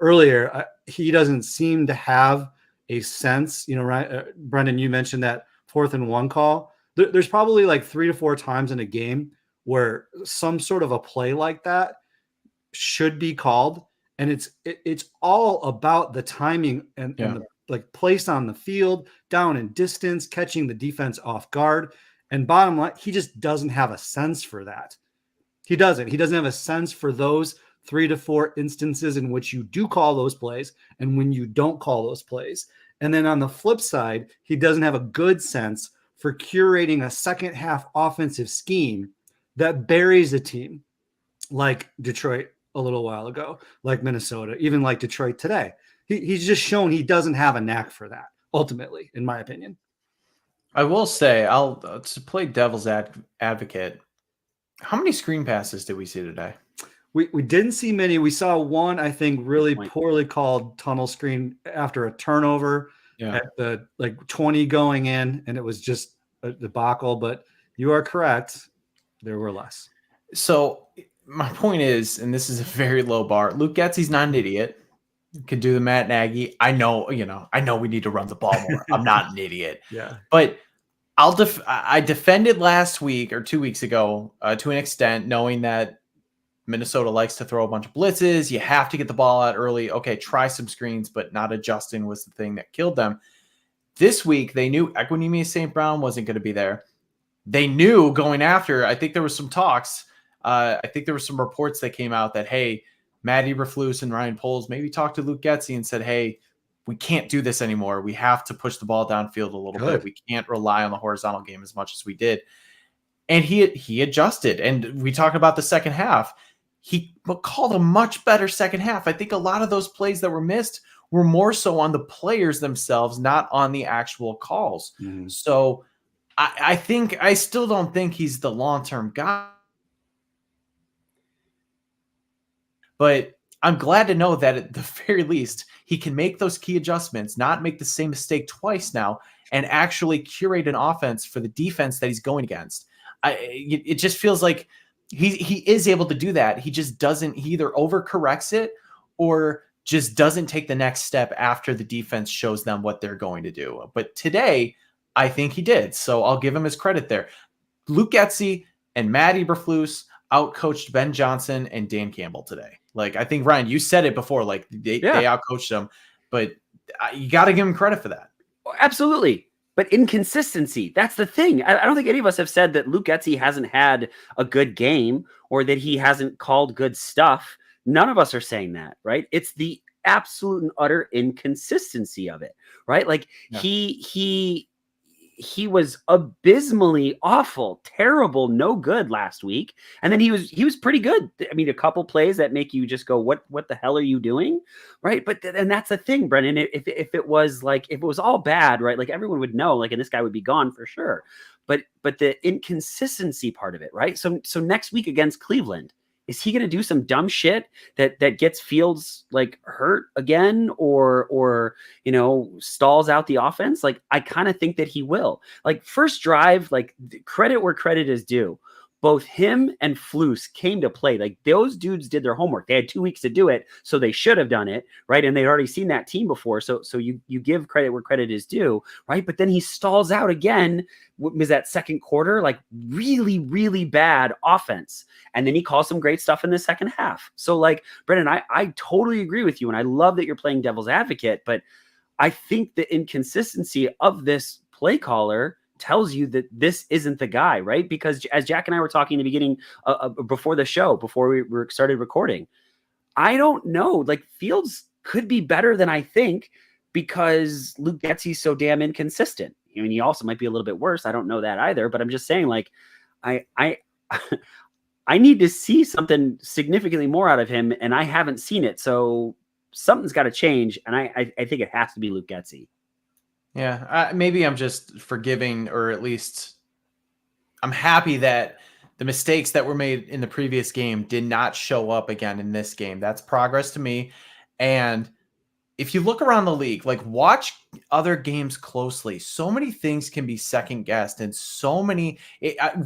earlier, he doesn't seem to have a sense, right? Brendan, you mentioned that 4th and 1 call. There's probably like 3 to 4 times in a game where some sort of a play like that should be called. And it's all about the timing and the place on the field, down in distance, catching the defense off guard. And bottom line, he just doesn't have a sense for that. He doesn't have a sense for those 3 to 4 instances in which you do call those plays and when you don't call those plays. And then on the flip side, he doesn't have a good sense for curating a second half offensive scheme that buries a team like Detroit a little while ago, like Minnesota, even like Detroit today. He's just shown he doesn't have a knack for that, ultimately, in my opinion. I will say, to play devil's advocate, how many screen passes did we see today? We didn't see many. We saw one, I think, really poorly called tunnel screen after a turnover at the 20 going in, and it was just a debacle. But you are correct. There were less. So my point is, and this is a very low bar, Luke Getsy's not an idiot. Could do the Matt Nagy. I know we need to run the ball more. I'm not an idiot. Yeah. But I defended last week or 2 weeks ago to an extent, knowing that Minnesota likes to throw a bunch of blitzes. You have to get the ball out early. Okay, try some screens, but not adjusting was the thing that killed them. This week, they knew Equanimeous St. Brown wasn't going to be there. They knew going after, I think there was some talks. I think there were some reports that came out that, hey, Matt Eberflus and Ryan Poles maybe talked to Luke Getsy and said, hey, we can't do this anymore. We have to push the ball downfield a little bit. We can't rely on the horizontal game as much as we did. And he adjusted. And we talked about the second half. He called a much better second half. I think a lot of those plays that were missed were more so on the players themselves, not on the actual calls. Mm-hmm. So I still don't think he's the long-term guy. But I'm glad to know that at the very least, he can make those key adjustments, not make the same mistake twice now, and actually curate an offense for the defense that he's going against. It just feels like he is able to do that. He just doesn't. He either overcorrects it or just doesn't take the next step after the defense shows them what they're going to do. But today, I think he did. So I'll give him his credit there. Luke Getsy and Matt Eberflus outcoached Ben Johnson and Dan Campbell today. Like, I think, Ryan, you said it before, like they outcoached them, but you got to give him credit for that. Absolutely. But inconsistency, that's the thing. I don't think any of us have said that Luke Getsy hasn't had a good game or that he hasn't called good stuff. None of us are saying that, right? It's the absolute and utter inconsistency of it, right? Like he was abysmally awful, terrible, no good last week. And then he was pretty good. I mean, a couple plays that make you just go, what the hell are you doing? Right. But and that's the thing, Brendan, if it was all bad, right? Like everyone would know, like, and this guy would be gone for sure. But the inconsistency part of it, right? So next week against Cleveland, is he going to do some dumb shit that gets Fields like hurt again or stalls out the offense? Like, I kind of think that he will. Like, first drive, like, credit where credit is due. Both him and Flus came to play. Like, those dudes did their homework. They had 2 weeks to do it, so they should have done it, right? And they'd already seen that team before, so you give credit where credit is due, right? But then he stalls out again. Was that second quarter, like, really, really bad offense. And then he calls some great stuff in the second half. So, like, Brendan, I totally agree with you, and I love that you're playing devil's advocate, but I think the inconsistency of this play caller tells you that this isn't the guy, right? Because as Jack and I were talking in the beginning, before the show, before we started recording, I don't know. Like, Fields could be better than I think because Luke Getsy's so damn inconsistent. I mean, he also might be a little bit worse. I don't know that either, but I'm just saying, like, I I need to see something significantly more out of him, and I haven't seen it. So something's got to change, and I think it has to be Luke Getsy. Yeah, maybe I'm just forgiving, or at least I'm happy that the mistakes that were made in the previous game did not show up again in this game. That's progress to me. And if you look around the league, like, watch other games closely. So many things can be second guessed, and so many.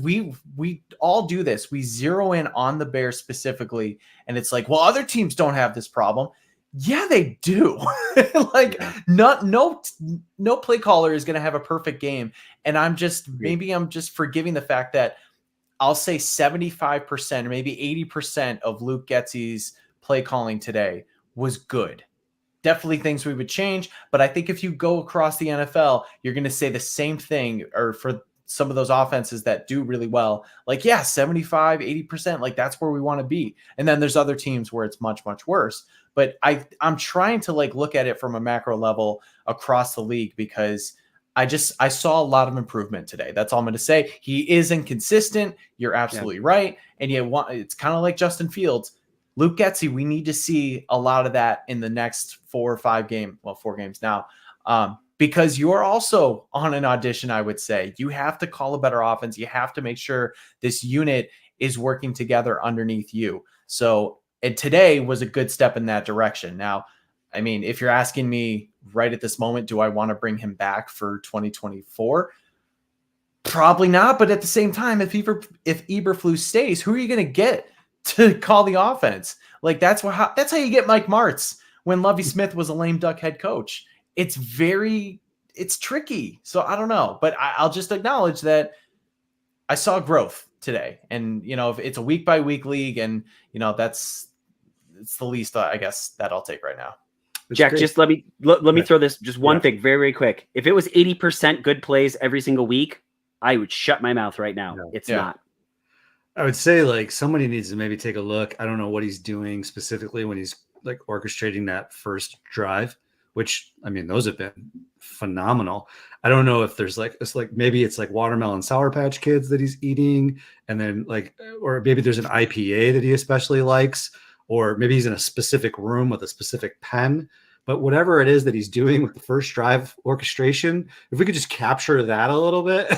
We all do this. We zero in on the Bears specifically, and it's like, well, other teams don't have this problem. Yeah, they do. Like, no play caller is going to have a perfect game, and I'm just forgiving the fact that I'll say 75% or maybe 80% of Luke Getsy's play calling today was good. Definitely things we would change, but I think if you go across the NFL, you're going to say the same thing, or for some of those offenses that do really well, like, yeah, 75, 80%, like, that's where we want to be. And then there's other teams where it's much, much worse. But I'm trying to, like, look at it from a macro level across the league, because I saw a lot of improvement today. That's all I'm going to say. He is inconsistent. You're absolutely right. And it's kind of like Justin Fields. Luke Getsy, we need to see a lot of that in the next 4 games now, because you're also on an audition, I would say. You have to call a better offense. You have to make sure this unit is working together underneath you. So, and today was a good step in that direction. Now, I mean, if you're asking me right at this moment, do I want to bring him back for 2024? Probably not. But at the same time, if Eberflus stays, who are you going to get to call the offense? Like, that's how you get Mike Martz when Lovie Smith was a lame duck head coach. It's tricky. So I don't know, but I'll just acknowledge that I saw growth today. And, if it's a week by week league, and, it's the least, I guess, that I'll take right now. Jack, just let me throw this just one thing very, very quick. If it was 80% good plays every single week, I would shut my mouth right now. It's not. I would say, like, somebody needs to maybe take a look. I don't know what he's doing specifically when he's, like, orchestrating that first drive, which, I mean, those have been phenomenal. I don't know if there's maybe it's like watermelon Sour Patch Kids that he's eating, and then, like, or maybe there's an IPA that he especially likes, or maybe he's in a specific room with a specific pen. But whatever it is that he's doing with the first drive orchestration, if we could just capture that a little bit,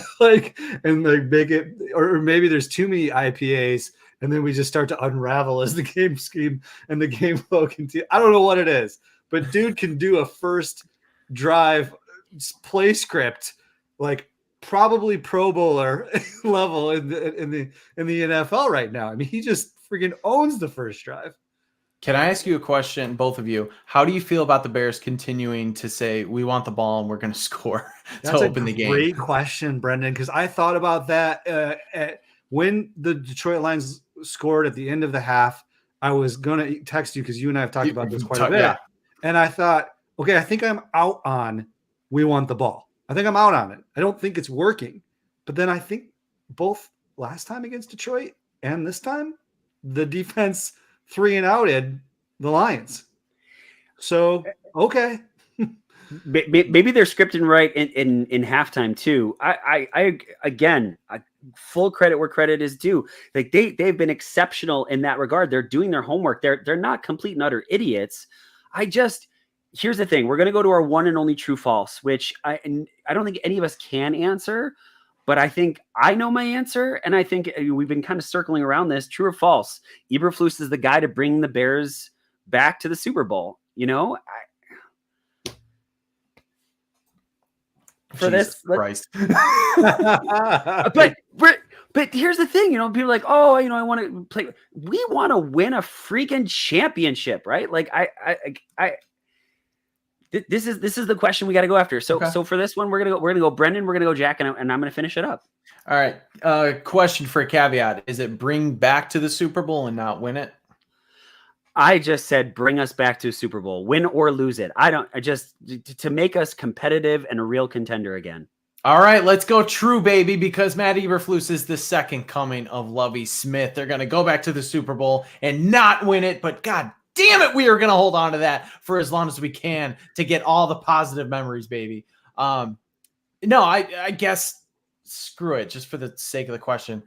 and make it, or maybe there's too many IPAs, and then we just start to unravel as the game scheme and the game flow continues. I don't know what it is, but dude can do a first drive play script, like, probably Pro Bowler level in the NFL right now. I mean, he just freaking owns the first drive. Can I ask you a question, both of you? How do you feel about the Bears continuing to say, we want the ball and we're going to score to open the game? Great question, Brendan, because I thought about that when the Detroit Lions scored at the end of the half. I was going to text you because you and I have talked about this quite a bit. Yeah. And I thought, okay, I think I'm out on we want the ball. I think I'm out on it. I don't think it's working. But then I think both last time against Detroit and this time, the defense 3-and-outed the Lions. So, okay. Maybe they're scripting right in halftime too. I again, full credit where credit is due. Like, they've been exceptional in that regard. They're doing their homework. They're not complete and utter idiots. Here's the thing. We're going to go to our one and only true false, which I don't think any of us can answer, but I think I know my answer. And I think we've been kind of circling around this. True or false? Eberflus is the guy to bring the Bears back to the Super Bowl. For Jesus this, Christ. But here's the thing, people are like, oh, I want to play. We want to win a freaking championship, right? Like, this is the question we got to go after. So for this one, we're gonna go Brendan, we're gonna go Jack, and I'm gonna finish it up. All right. Question for a caveat: is it bring back to the Super Bowl and not win it? I just said bring us back to a Super Bowl, win or lose it. To make us competitive and a real contender again. All right, let's go true, baby, because Matt Eberflus is the second coming of Lovie Smith. They're going to go back to the Super Bowl and not win it, but God damn it, we are going to hold on to that for as long as we can to get all the positive memories, baby. No, I guess screw it, just for the sake of the question.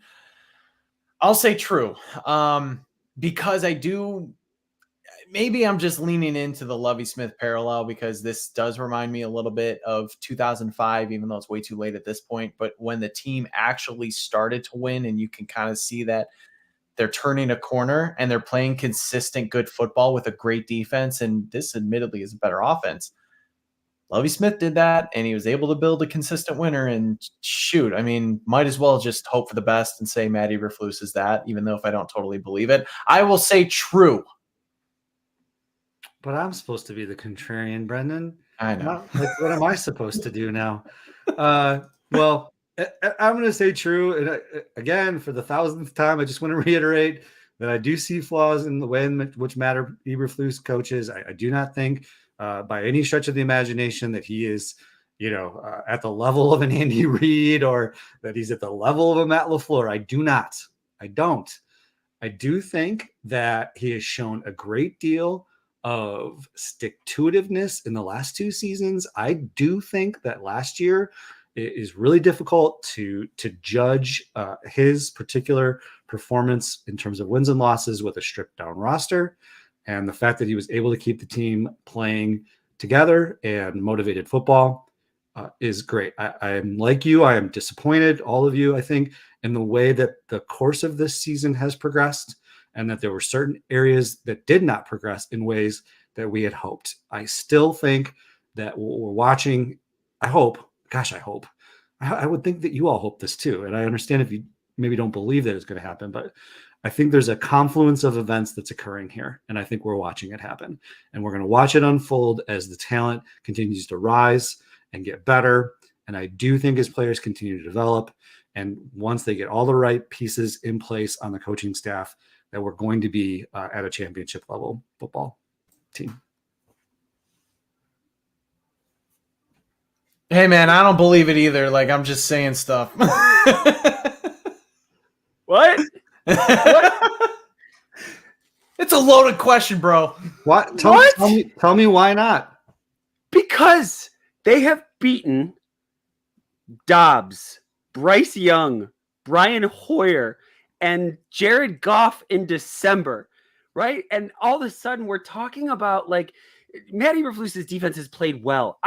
I'll say true, because I do. Maybe I'm just leaning into the Lovie Smith parallel because this does remind me a little bit of 2005, even though it's way too late at this point. But when the team actually started to win, and you can kind of see that they're turning a corner and they're playing consistent, good football with a great defense. And this admittedly is a better offense. Lovie Smith did that, and he was able to build a consistent winner. And shoot, I mean, might as well just hope for the best and say Matt Eberflus is that, even though if I don't totally believe it, I will say true. But I'm supposed to be the contrarian, Brendan. I know. What am I supposed to do now? Well, I'm going to say true. And again, for the 1,000th time, I just want to reiterate that I do see flaws in the way in which Matt Eberflus coaches. I do not think by any stretch of the imagination that he is, at the level of an Andy Reid or that he's at the level of a Matt LaFleur. I do not. I don't. I do think that he has shown a great deal of stick-to-itiveness in the last 2 seasons. I do think that last year it is really difficult to judge his particular performance in terms of wins and losses with a stripped-down roster. And the fact that he was able to keep the team playing together and motivated football is great. I am like you. I am disappointed, all of you, I think, in the way that the course of this season has progressed, and that there were certain areas that did not progress in ways that we had hoped. I still think that what we're watching, I hope, I would think that you all hope this too. And I understand if you maybe don't believe that it's going to happen, but I think there's a confluence of events that's occurring here. And I think we're watching it happen. And we're going to watch it unfold as the talent continues to rise and get better. And I do think as players continue to develop, and once they get all the right pieces in place on the coaching staff, that we're going to be at a championship level football team. Hey man, I don't believe it either. Like, I'm just saying stuff. What? It's a loaded question, bro. What? Tell me why not? Because they have beaten Dobbs, Bryce Young, Brian Hoyer, and Jared Goff in December, right? And all of a sudden we're talking about like Matt Eberflus's defense has played well.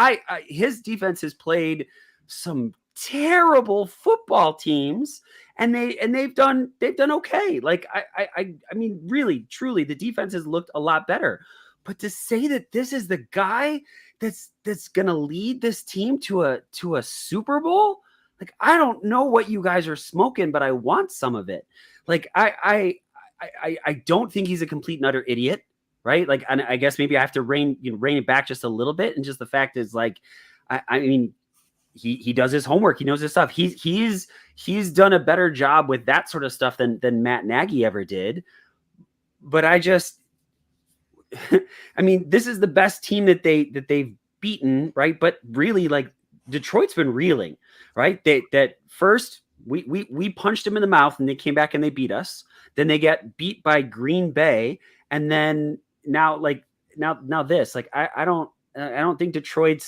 His defense has played some terrible football teams, and they've done okay. Like I mean, really, truly, the defense has looked a lot better. But to say that this is the guy that's gonna lead this team to a Super Bowl, like, I don't know what you guys are smoking, but I want some of it. Like, I don't think he's a complete and utter idiot, right? Like, and I guess maybe I have to rein it back just a little bit. And just the fact is, like, I mean, he does his homework. He knows his stuff. He's done a better job with that sort of stuff than Matt Nagy ever did. But I mean, this is the best team that they've beaten, right? But really, like, Detroit's been reeling, right? That first we punched them in the mouth and they came back and they beat us. Then they get beat by Green Bay, and then now this. Like, I don't think Detroit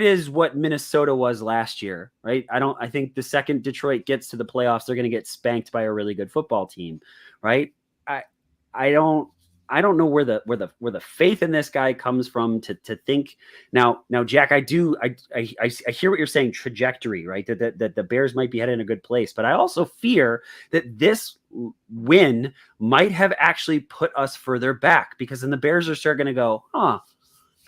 is what Minnesota was last year, right? I think the second Detroit gets to the playoffs, they're going to get spanked by a really good football team, right? I don't know where the faith in this guy comes from to think now, Jack. I hear what you're saying, trajectory, right? That the Bears might be headed in a good place, but I also fear that this win might have actually put us further back, because then the Bears are going to go,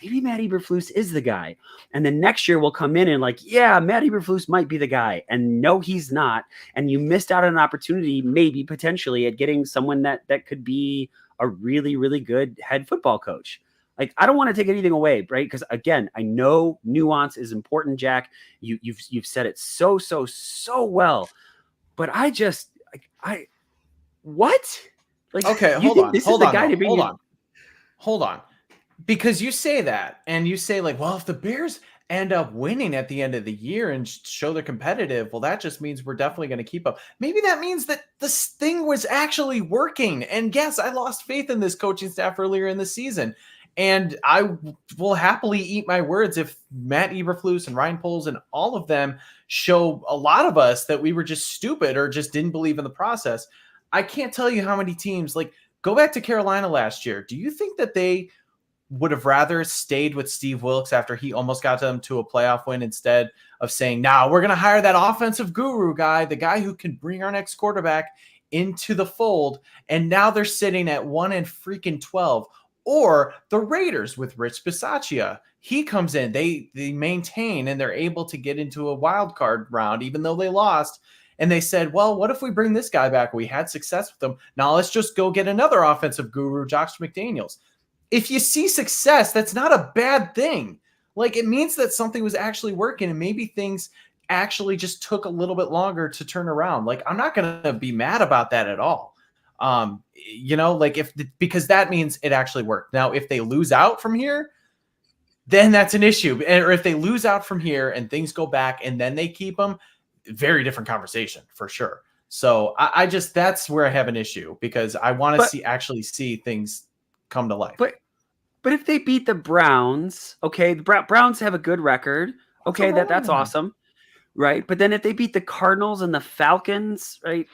maybe Matt Eberflus is the guy. And then next year we'll come in and like, yeah, Matt Eberflus might be the guy. And no, he's not. And you missed out on an opportunity, maybe potentially, at getting someone that could be a really, really good head football coach. Like, I don't want to take anything away, right? Because again, I know nuance is important, Jack. You've said it so well. But what? Like, okay, hold on. Because you say that, and you say, like, well, if the Bears end up winning at the end of the year and show they're competitive, well, that just means we're definitely going to keep up. Maybe that means that this thing was actually working. And yes, I lost faith in this coaching staff earlier in the season. And I will happily eat my words if Matt Eberflus and Ryan Poles and all of them show a lot of us that we were just stupid or just didn't believe in the process. I can't tell you how many teams, like, go back to Carolina last year. Do you think that they would have rather stayed with Steve Wilkes after he almost got them to a playoff win instead of saying, "Nah, we're going to hire that offensive guru guy, the guy who can bring our next quarterback into the fold." And now they're sitting at 1-12. Or the Raiders with Rich Bisaccia. He comes in, they maintain, and they're able to get into a wild card round, even though they lost. And they said, well, what if we bring this guy back? We had success with him. Now let's just go get another offensive guru, Josh McDaniels. If you see success, that's not a bad thing. Like, it means that something was actually working, and maybe things actually just took a little bit longer to turn around. Like, I'm not going to be mad about that at all. Like, because that means it actually worked. Now, if they lose out from here, then that's an issue. Or if they lose out from here and things go back and then they keep them, very different conversation for sure. So I just, that's where I have an issue, because I want to actually see things come to life. But if they beat the Browns, okay, the Browns have a good record. Okay, that's awesome. Right. But then if they beat the Cardinals and the Falcons, right,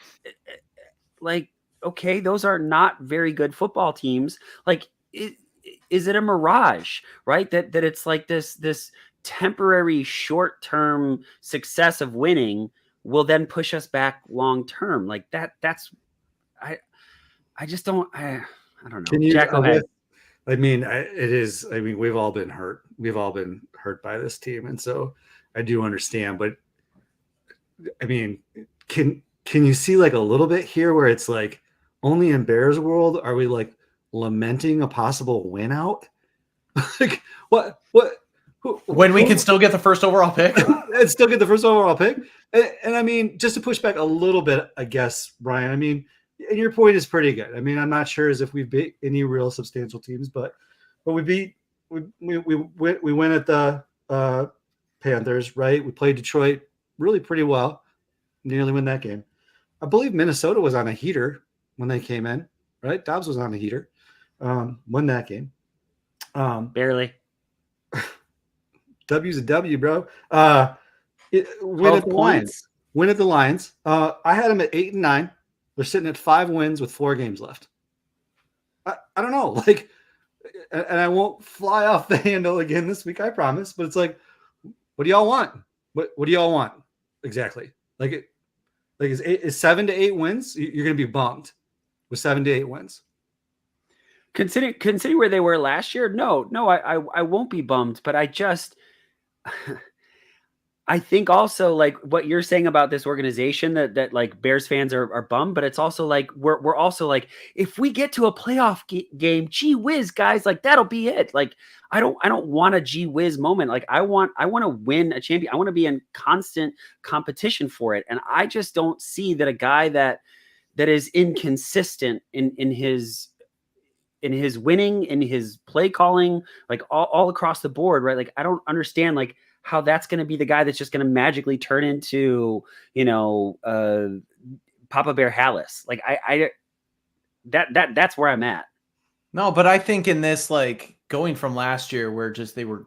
like, okay, those are not very good football teams. Like, is it a mirage, right? That it's like this temporary short-term success of winning will then push us back long-term. Like I just don't, I don't know. Jack, go ahead. I mean, we've all been hurt. We've all been hurt by this team. And so I do understand, but I mean, can you see like a little bit here where it's like, only in Bears world are we like lamenting a possible win out? Like when we can still get the first overall pick and still get the first overall pick. And I mean, just to push back a little bit, I guess, Brian, I mean, and your point is pretty good. I mean, I'm not sure as if we beat any real substantial teams, but we went at the Panthers, right? We played Detroit really pretty well, nearly win that game. I believe Minnesota was on a heater when they came in, right? Dobbs was on a heater, won that game. Barely. W's a W, bro. Win at the Lions. Win at the Lions. I had them at 8-9. They're sitting at 5 wins with 4 games left. I don't know, like, and I won't fly off the handle again this week, I promise. But it's like, what do y'all want? What do y'all want exactly? Like is 7 to 8 wins? You're going to be bummed with 7 to 8 wins. Considering where they were last year, no, I won't be bummed. But I think also, like, what you're saying about this organization, that like Bears fans are bummed, but it's also like we're also like, if we get to a playoff game, gee whiz, guys, like that'll be it. Like I don't want a gee whiz moment. Like I want to win a champion. I want to be in constant competition for it, and I just don't see that a guy that is inconsistent in his winning, in his play calling, like all across the board, right? Like I don't understand like how that's going to be the guy that's just going to magically turn into, Papa Bear Hallis. Like that's where I'm at. No, but I think in this, like going from last year where just they were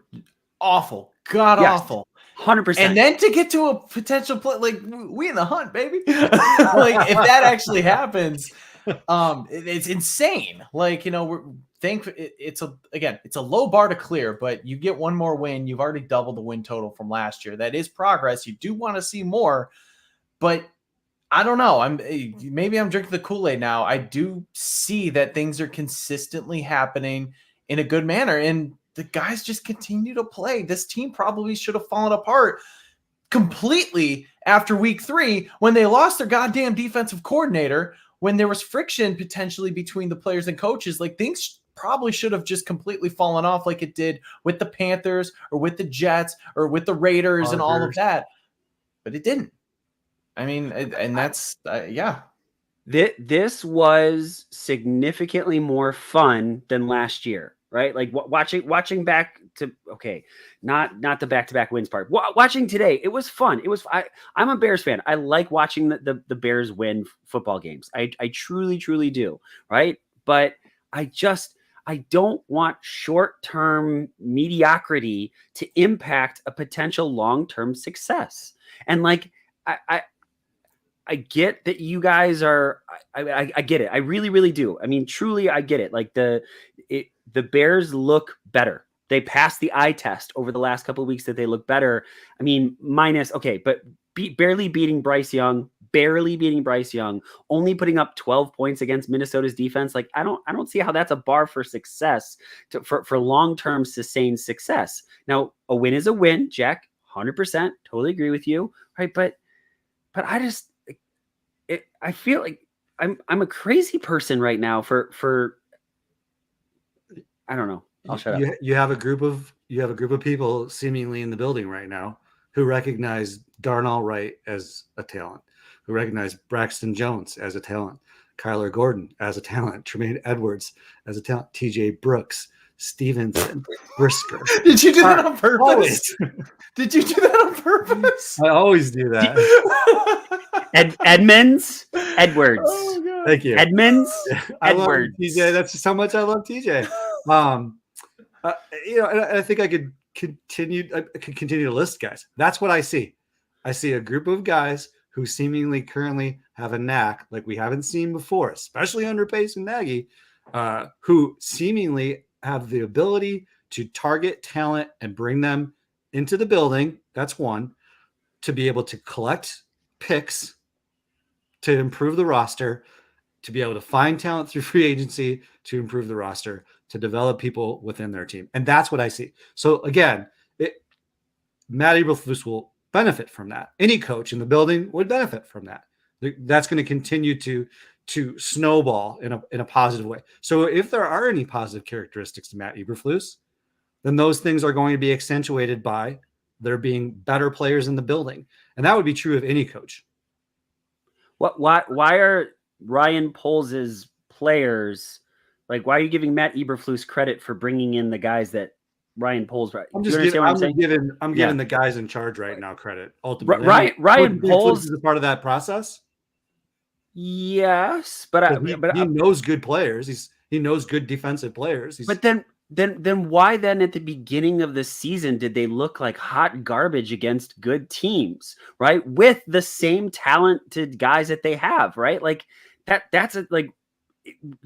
awful, awful, 100%, and then to get to a potential play, like we in the hunt, baby. Like if that actually happens, it's insane. Like it's a low bar to clear, but you get one more win. You've already doubled the win total from last year. That is progress. You do want to see more, but I don't know. Maybe I'm drinking the Kool-Aid now. I do see that things are consistently happening in a good manner, and the guys just continue to play. This team probably should have fallen apart completely after week 3 when they lost their goddamn defensive coordinator, when there was friction potentially between the players and coaches. Like things probably should have just completely fallen off like it did with the Panthers or with the Jets or with the Raiders and all of that. But it didn't. I mean, and that's, yeah. This was significantly more fun than last year, right? Like watching back to, okay, not the back-to-back wins part. Watching today, it was fun. I'm a Bears fan. I like watching the Bears win football games. I truly, truly do, right? But I don't want short-term mediocrity to impact a potential long-term success. And like, I get that you guys are, I get it. I really, really do. I mean, truly, I get it. Like the Bears look better. They passed the eye test over the last couple of weeks that they look better. I mean, but barely beating Bryce Young, only putting up 12 points against Minnesota's defense. Like, I don't see how that's a bar for success for long-term sustained success. Now, a win is a win, Jack, 100%, totally agree with you. Right. But I feel like I'm a crazy person right now for I don't know. I'll shut up. You have a group of people seemingly in the building right now who recognize Darnell Wright as a talent, who recognize Braxton Jones as a talent, Kyler Gordon as a talent, Tremaine Edwards as a talent, TJ Brooks, Stevenson, Brisker. Did you do that on purpose? Always. Did you do that on purpose? I always do that. Edwards. Oh, thank you. Edmonds. I Edwards. love TJ. That's just how much I love TJ. And I think I could continue to list guys. That's what I see. I see a group of guys who seemingly currently have a knack like we haven't seen before, especially under Pace and Nagy, who seemingly have the ability to target talent and bring them into the building. That's one. To be able to collect picks to improve the roster, to be able to find talent through free agency to improve the roster, to develop people within their team. And that's what I see. So again, Matt Eberflus will benefit from that. Any coach in the building would benefit from that. That's going to continue to snowball in a positive way. So if there are any positive characteristics to Matt Eberflus, then those things are going to be accentuated by there being better players in the building. And that would be true of any coach. Why are Ryan Poles' players, like, why are you giving Matt Eberflus credit for bringing in the guys that Ryan Poles? I'm giving the guys in charge right now credit. Ultimately, Ryan Poles is a part of that process. Yes, but he knows good players. He knows good defensive players. But then why then at the beginning of the season did they look like hot garbage against good teams, right? With the same talented guys that they have, right? Like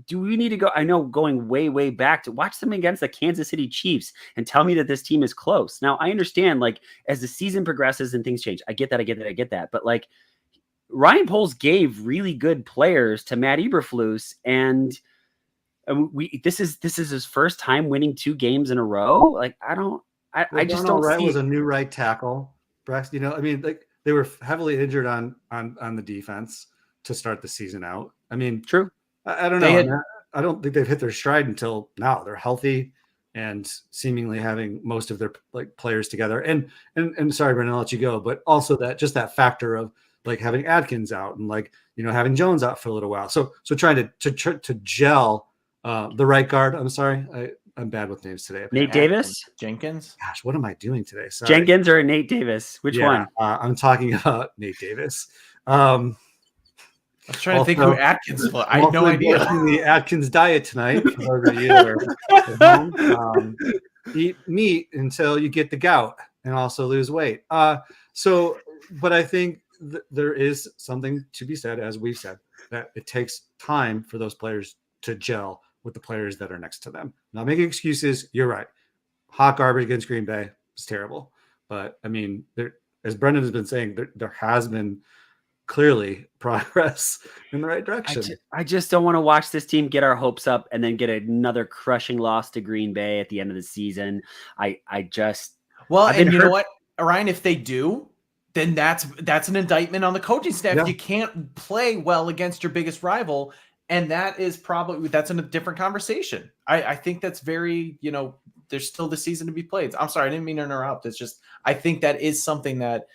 do we need to go? I know going way back to watch them against the Kansas City Chiefs and tell me that this team is close. Now I understand, like, as the season progresses and things change, I get that. But like, Ryan Poles gave really good players to Matt Eberflus, and this is his first time winning 2 games in a row. Like, I just don't see. Was a new right tackle. Braxton, like, they were heavily injured on the defense to start the season out. I mean, true. I don't know. I don't think they've hit their stride until now. They're healthy and seemingly having most of their players together. And sorry, Brendan, I'll let you go, but also that factor of like having Adkins out and having Jones out for a little while. So trying to gel the right guard. I'm sorry, I'm bad with names today. Nate Davis? Jenkins? Gosh, what am I doing today? Sorry. Jenkins or Nate Davis? Which one? I'm talking about Nate Davis. I was trying to think who Atkins was. I had no idea. The Atkins diet tonight. For those of you that are at home. Eat meat until you get the gout and also lose weight. But I think there is something to be said, as we've said, that it takes time for those players to gel with the players that are next to them. Not making excuses. You're right. Hot garbage against Green Bay is terrible. But I mean, as Brendan has been saying, there has been clearly progress in the right direction. I just don't want to watch this team get our hopes up and then get another crushing loss to Green Bay at the end of the season. You know what, Ryan, if they do, then that's an indictment on the coaching staff. Yeah. You can't play well against your biggest rival. And that's in a different conversation. I think that's very, there's still the season to be played. I'm sorry, I didn't mean to interrupt. It's just, I think that is something that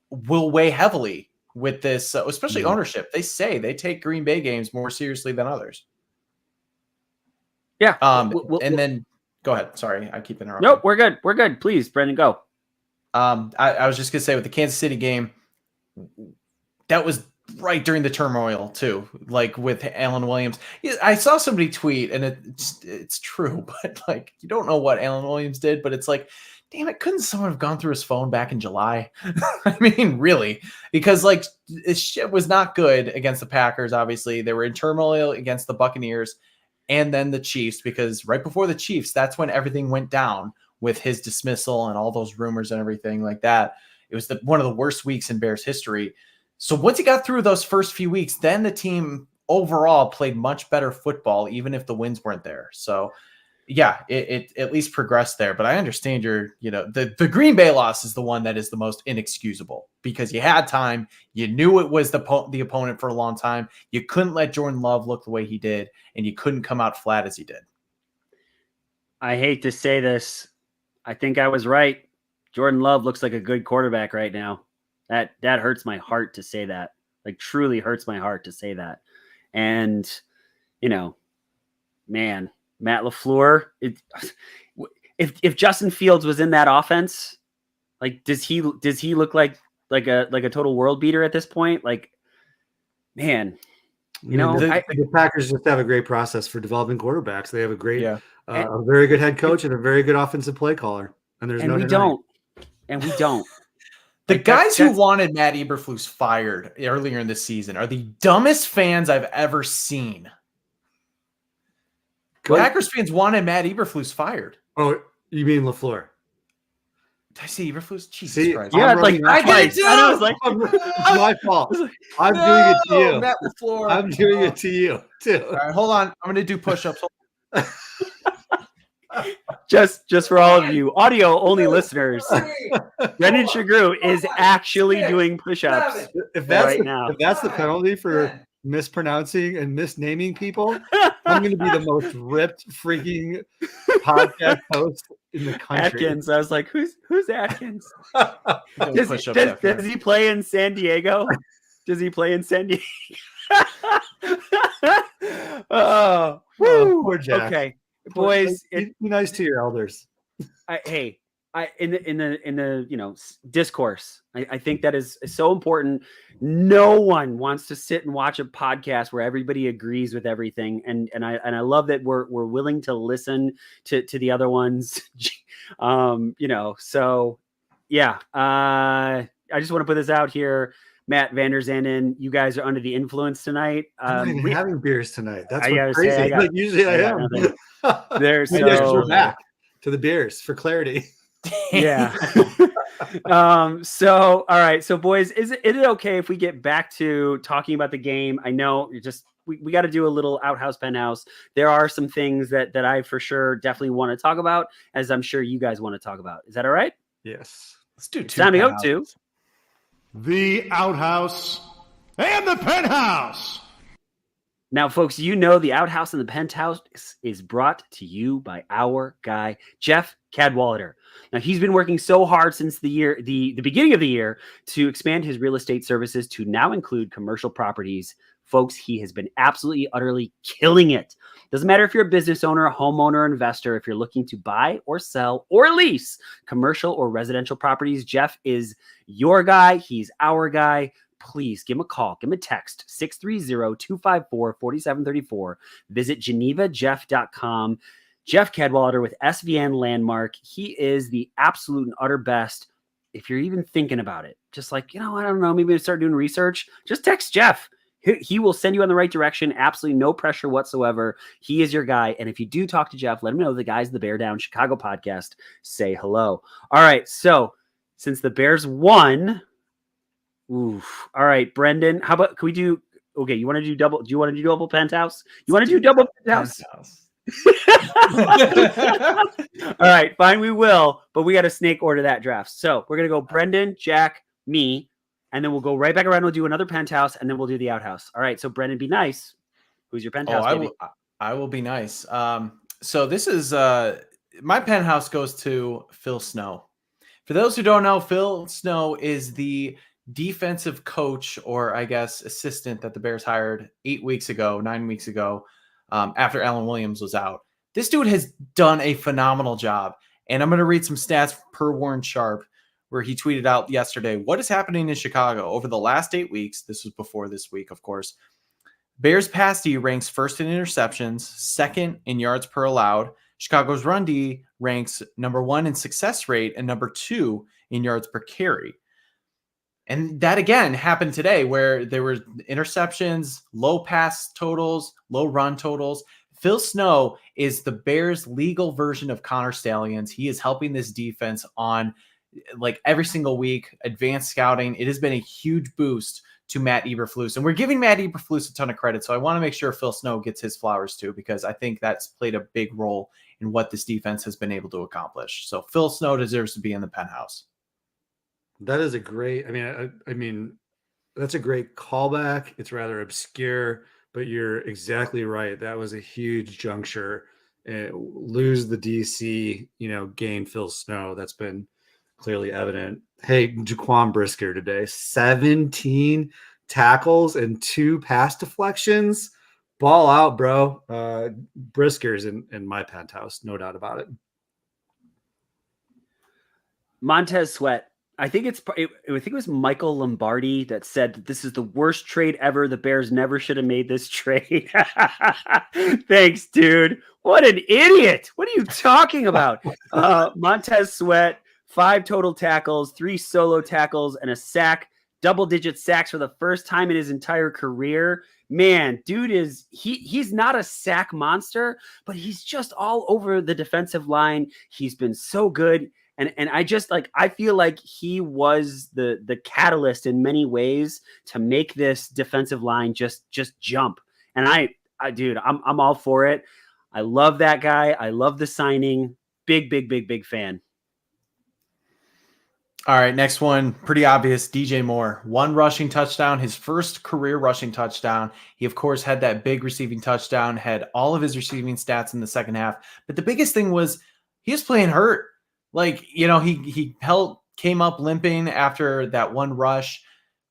will weigh heavily with this, especially ownership. They say they take Green Bay games more seriously than others. Yeah. And then Go ahead. Sorry, I keep interrupting. Nope, we're good. We're good. Please, Brendan, go. I was just gonna say with the Kansas City game, that was right during the turmoil too, like with Alan Williams. Yeah, I saw somebody tweet, and it's true, but like you don't know what Alan Williams did, but it's like, damn it, couldn't someone have gone through his phone back in July? I mean, really, because like his shit was not good against the Packers. Obviously, they were in turmoil against the Buccaneers, and then the Chiefs, because right before the Chiefs, that's when everything went down with his dismissal and all those rumors and everything like that. It was one of the worst weeks in Bears history. So once he got through those first few weeks, then the team overall played much better football, even if the wins weren't there. So yeah, it at least progressed there. But I understand the Green Bay loss is the one that is the most inexcusable, because you had time. You knew it was the opponent for a long time. You couldn't let Jordan Love look the way he did, and you couldn't come out flat as he did. I hate to say this. I think I was right. Jordan Love looks like a good quarterback right now. That hurts my heart to say that. Like, truly hurts my heart to say that. And, man, Matt LaFleur, if Justin Fields was in that offense, like, does he look like a total world beater at this point? Like, man, the Packers just have a great process for developing quarterbacks. They have a great, a very good head coach and a very good offensive play caller. And we don't. The guys who wanted Matt Eberflus fired earlier in the season are the dumbest fans I've ever seen. Packers fans wanted Matt Eberflus fired. Oh, you mean LaFleur? Did I say Eberflus? Jesus Christ. Yeah, I get it too. I was like, it's my fault. I'm doing it to you. Matt LaFleur. I'm doing it to you too. All right, hold on. I'm going to do push-ups. Just for all of you audio only listeners, Brendan Shagru is actually doing push-ups right now. If that's the penalty for mispronouncing and misnaming people, I'm going to be the most ripped freaking podcast host in the country. Atkins. I was like, who's Atkins? Does he play in San Diego? Does he play in San Diego? Oh, poor Jack. Okay. Boys, be nice to your elders. In the discourse, I think that is so important. No one wants to sit and watch a podcast where everybody agrees with everything, and I love that we're willing to listen to the other ones. So yeah. I just want to put this out here. Matt Vander Zanden, you guys are under the influence tonight. I'm not even having beers tonight. That's crazy. Say, usually I am. There's we're back to the beers for clarity. Yeah. So all right. So boys, is it okay if we get back to talking about the game? I know we got to do a little outhouse penthouse. There are some things that I for sure definitely want to talk about, as I'm sure you guys want to talk about. Is that all right? Yes. Let's do two. Time to go to the outhouse and the penthouse. Now, folks, the outhouse and the penthouse is brought to you by our guy, Jeff Cadwallader. Now, he's been working so hard since the beginning of the year to expand his real estate services to now include commercial properties. Folks, he has been absolutely, utterly killing it. Doesn't matter if you're a business owner, a homeowner, investor, if you're looking to buy or sell or lease commercial or residential properties, Jeff is your guy. He's our guy. Please give him a call. Give him a text, 630-254-4734. Visit GenevaJeff.com. Jeff Cadwallader with SVN Landmark. He is the absolute and utter best. If you're even thinking about it, just like, I don't know, maybe start doing research, just text Jeff. He will send you in the right direction. Absolutely no pressure whatsoever. He is your guy. And if you do talk to Jeff, let him know the guys of the Bear Down Chicago podcast say hello. All right. So since the Bears won, oof. All right, Brendan, how about, can we do, okay, you want to do double, do you want to do double penthouse? You want to do double penthouse? All right, fine, we will, but we got to snake order that draft. So we're going to go Brendan, Jack, me, and then we'll go right back around. We'll do another penthouse, and then we'll do the outhouse. All right, so Brendan, be nice. Who's your penthouse? I will be nice. So this is, my penthouse goes to Phil Snow. For those who don't know, Phil Snow is the defensive coach, or I guess assistant, that the Bears hired 9 weeks ago, after Alan Williams was out. This dude has done a phenomenal job. And I'm going to read some stats per Warren Sharp, where he tweeted out yesterday, what is happening in Chicago over the last 8 weeks? This was before this week, of course. Bears pass D ranks first in interceptions, second in yards per allowed. Chicago's run D ranks number 1 in success rate and number 2 in yards per carry. And that again happened today where there were interceptions, low pass totals, low run totals. Phil Snow is the Bears' legal version of Connor Stallions. He is helping this defense on like every single week, advanced scouting. It has been a huge boost to Matt Eberflus. And we're giving Matt Eberflus a ton of credit. So I want to make sure Phil Snow gets his flowers too, because I think that's played a big role in what this defense has been able to accomplish. So Phil Snow deserves to be in the penthouse. That is a great, I mean, that's a great callback. It's rather obscure, but you're exactly right. That was a huge juncture. Lose the DC, gain Phil Snow. That's been clearly evident. Hey, Jaquan Brisker today, 17 tackles and 2 pass deflections. Ball out, bro. Brisker's in my penthouse, no doubt about it. Montez Sweat. I think it was Michael Lombardi that said that this is the worst trade ever. The Bears never should have made this trade. Thanks, dude. What an idiot. What are you talking about? Montez Sweat, 5 total tackles, 3 solo tackles, and a sack. Double-digit sacks for the first time in his entire career. Man, dude he's not a sack monster, but he's just all over the defensive line. He's been so good. And I feel like he was the catalyst in many ways to make this defensive line just jump. And I'm all for it. I love that guy. I love the signing. Big fan. All right, next one, pretty obvious. DJ Moore, 1 rushing touchdown, his first career rushing touchdown. He, of course, had that big receiving touchdown, had all of his receiving stats in the second half. But the biggest thing was he was playing hurt. Like, he came up limping after that 1 rush,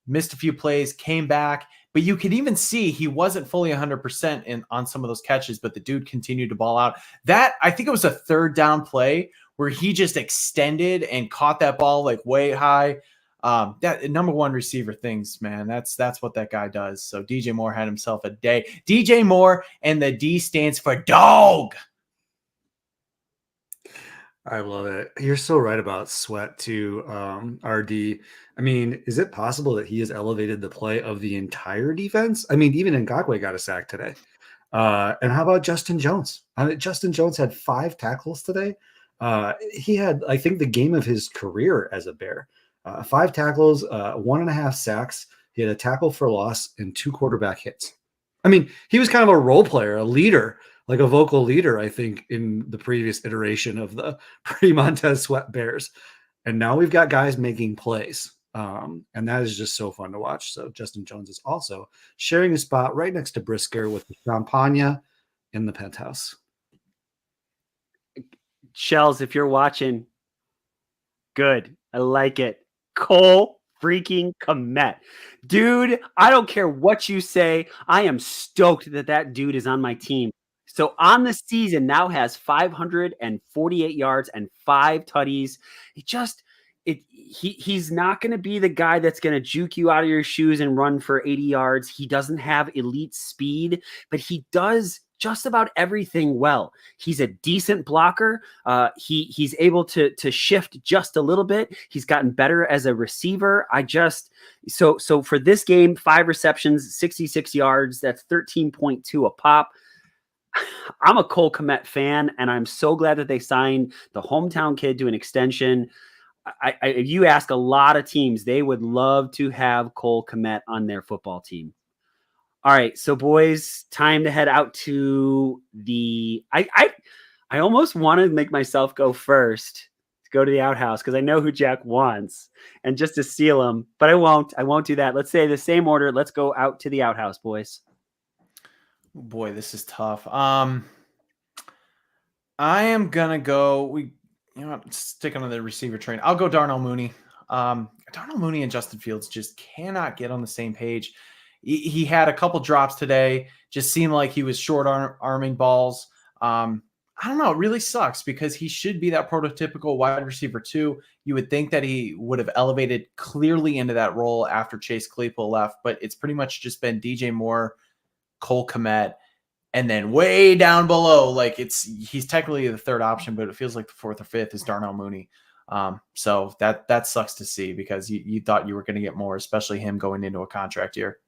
missed a few plays, came back. But you could even see he wasn't fully 100% on some of those catches, but the dude continued to ball out. That, I think it was a 3rd down play where he just extended and caught that ball like way high. That number 1 receiver things, man. That's what that guy does. So DJ Moore had himself a day. DJ Moore, and the D stands for dog. I love it. You're so right about Sweat too, RD. I mean, is it possible that he has elevated the play of the entire defense? I mean, even Ngakoue got a sack today. And how about Justin Jones? Justin Jones had 5 tackles today. He had, I think, the game of his career as a Bear. 5 tackles, 1.5 sacks. He had a tackle for loss and 2 quarterback hits. I mean, he was kind of a role player, a leader, like a vocal leader, I think, in the previous iteration of the pre-Montez Sweat Bears. And now we've got guys making plays. And that is just so fun to watch. So Justin Jones is also sharing a spot right next to Brisker with the Champagne in the penthouse. Shells, if you're watching, good. I like it. Cole freaking Kmet. Dude, I don't care what you say. I am stoked that dude is on my team. So on the season now has 548 yards and 5 tutties. He's not going to be the guy that's going to juke you out of your shoes and run for 80 yards. He doesn't have elite speed, but he does just about everything well. He's a decent blocker. He's able to shift just a little bit. He's gotten better as a receiver. So for this game, 5 receptions, 66 yards. That's 13.2 a pop. I'm a Cole Kmet fan, and I'm so glad that they signed the hometown kid to an extension. If you ask a lot of teams, they would love to have Cole Kmet on their football team. All right, so boys, time to head out to the. I almost want to make myself go first to go to the outhouse because I know who Jack wants, and just to steal him, but I won't. I won't do that. Let's say the same order. Let's go out to the outhouse, boys. Boy, this is tough. I am gonna go. Stick on the receiver train. I'll go Darnell Mooney. Darnell Mooney and Justin Fields just cannot get on the same page. He had a couple drops today. Just seemed like he was short arming balls. I I don't know. It really sucks because he should be that prototypical wide receiver too. You would think that he would have elevated clearly into that role after Chase Claypool left, but it's pretty much just been DJ Moore, Cole Kmet, and then way down below, like he's technically the third option, but it feels like the fourth or fifth is Darnell Mooney. So that sucks to see because you thought you were going to get more, especially him going into a contract year.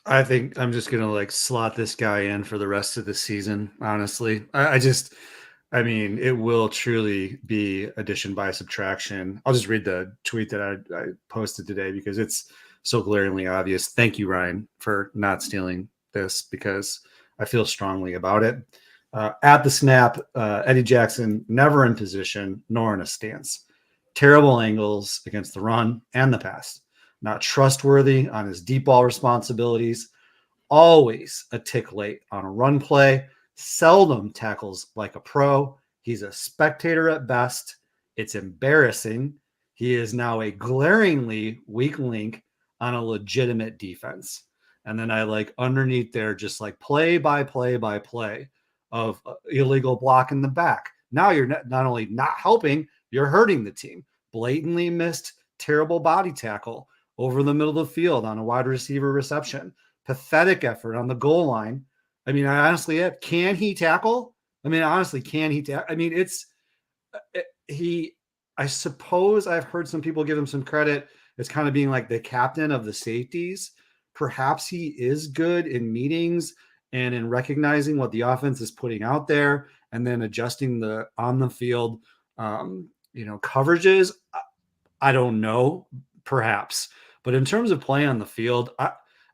I think I'm just gonna like slot this guy in for the rest of the season. Honestly, I mean, it will truly be addition by subtraction. I'll just read the tweet that I posted today because it's so glaringly obvious. Thank you, Ryan, for not stealing this because I feel strongly about it. At the snap, Eddie Jackson never in position nor in a stance. Terrible angles against the run and the pass. Not trustworthy on his deep ball responsibilities. Always a tick late on a run play. Seldom tackles like a pro. He's a spectator at best. It's embarrassing. He is now a glaringly weak link on a legitimate defense. And then I like underneath there, just like play by play by play of illegal block in the back. Now you're not only not helping, you're hurting the team. Blatantly missed terrible body tackle over the middle of the field on a wide receiver reception. Pathetic effort on the goal line. I mean, can he tackle? I mean, honestly, can he tackle? I mean, I suppose I've heard some people give him some credit as kind of being like the captain of the safeties. Perhaps he is good in meetings and in recognizing what the offense is putting out there and then adjusting the on the field, coverages. I don't know, perhaps. But in terms of play on the field,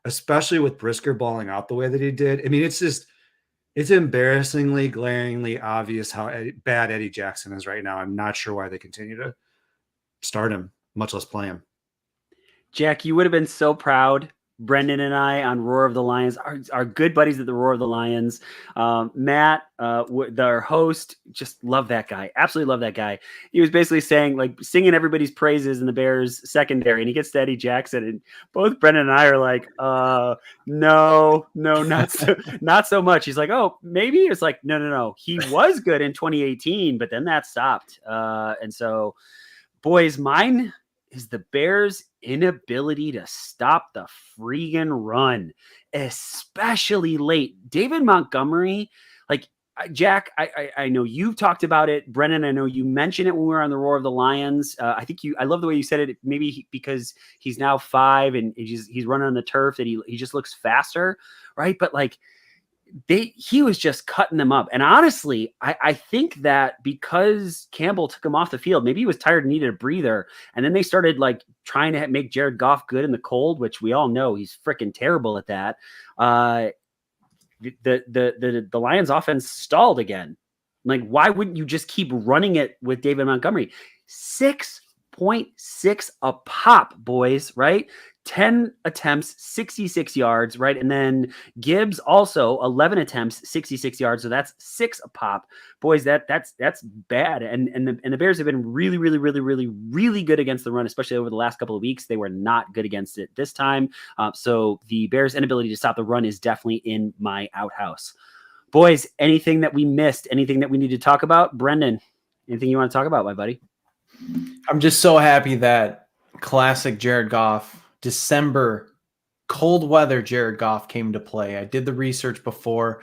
especially with Brisker balling out the way that he did, I mean, it's embarrassingly, glaringly obvious how bad Eddie Jackson is right now. I'm not sure why they continue to start him, much less play him. Jack, you would have been so proud. Brendan and I on Roar of the Lions are good buddies at the Roar of the Lions. Matt, their host, just love that guy. Absolutely love that guy. He was basically saying, like, singing everybody's praises in the Bears secondary, and he gets to Eddie Jackson, and both Brendan and I are like, no, not so much. He's like, oh, maybe. It's like, no. He was good in 2018, but then that stopped. And so, boys, mine is the Bears' inability to stop the freaking run, especially late. David Montgomery, like, Jack, I know you've talked about it. Brennan, I know you mentioned it when we were on the Roar of the Lions. I love the way you said it. Maybe because he's now 5 and he's running on the turf that he just looks faster, right? But like, he was just cutting them up. And honestly, I think that because Campbell took him off the field, maybe he was tired and needed a breather. And then they started like trying to make Jared Goff good in the cold, which we all know he's freaking terrible at that. The Lions offense stalled again. Like, why wouldn't you just keep running it with David Montgomery? 6.6 a pop, boys, right? 10 attempts, 66 yards, right? And then Gibbs also 11 attempts, 66 yards. So that's 6 a pop. Boys, that's bad. And the Bears have been really, really, really, really, really good against the run, especially over the last couple of weeks. They were not good against it this time. So the Bears' inability to stop the run is definitely in my outhouse. Boys, anything that we missed, anything that we need to talk about? Brendan, anything you want to talk about, my buddy? I'm just so happy that classic Jared Goff, December, cold weather Jared Goff came to play. I did the research before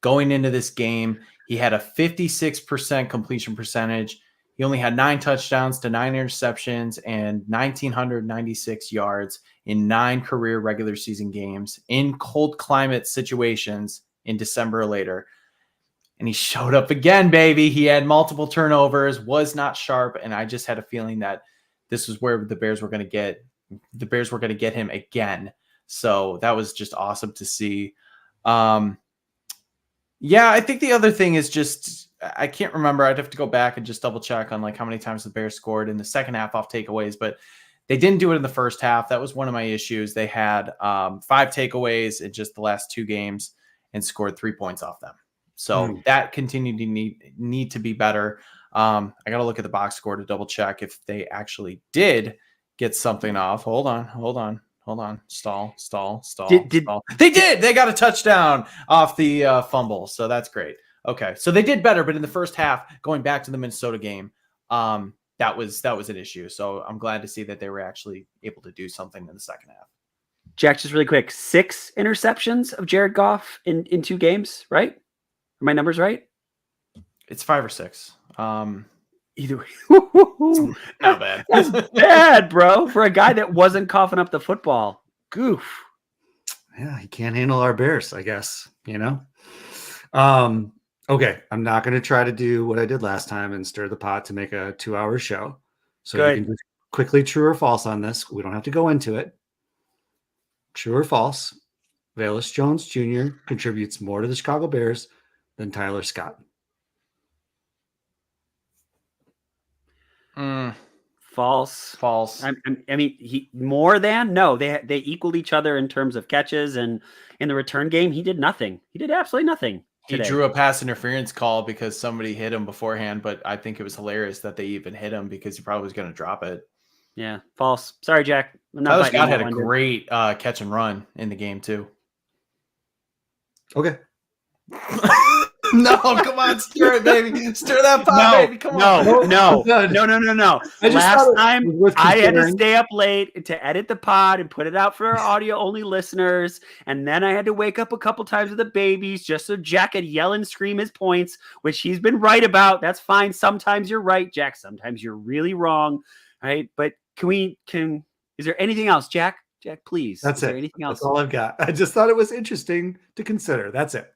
going into this game. He had a 56% completion percentage. He only had 9 touchdowns to 9 interceptions and 1,996 yards in 9 career regular season games in cold climate situations in December or later. And he showed up again, baby. He had multiple turnovers, was not sharp, and I just had a feeling that this was where the Bears were going to get him again. So that was just awesome to see. Yeah, I think the other thing is just, I can't remember. I'd have to go back and just double check on like how many times the Bears scored in the second half off takeaways, but they didn't do it in the first half. That was one of my issues. They had 5 takeaways in just the last 2 games and scored 3 points off them. So that continued to need to be better. I got to look at the box score to double check if they actually did get something off. Hold on. Hold on. Stall. Did- Stall. They did. They got a touchdown off the fumble. So that's great. Okay. So they did better, but in the first half, going back to the Minnesota game, that was an issue. So I'm glad to see that they were actually able to do something in the second half. Jack, just really quick, 6 interceptions of Jared Goff in 2 games, right? Are my numbers right? It's 5 or 6. Either way. Not bad. That's bad, bro. For a guy that wasn't coughing up the football. Goof. Yeah, he can't handle our Bears, I guess, you know? Okay, I'm not going to try to do what I did last time and stir the pot to make a 2-hour show. So Good. you can just quickly true or false on this. We don't have to go into it. True or false, Velus Jones Jr. contributes more to the Chicago Bears than Tyler Scott. False. False. I mean, he more than no. They equaled each other in terms of catches, and in the return game, he did nothing. He did absolutely nothing. He Today. drew a pass interference call because somebody hit him beforehand, but I think it was hilarious that they even hit him because he probably was going to drop it. Yeah, false. Sorry, Jack. Tyler Scott had a great catch and run in the game too. Okay. No, come on, stir it, baby. Stir that pot, baby. Come on. No. Last time I had to stay up late to edit the pod and put it out for our audio-only listeners, and then I had to wake up a couple times with the babies just so Jack could yell and scream his points, which he's been right about. That's fine. Sometimes you're right, Jack. Sometimes you're really wrong, right? But is there anything else, Jack? Jack, please. That's is it. There anything else? That's all I've got. I just thought it was interesting to consider. That's it.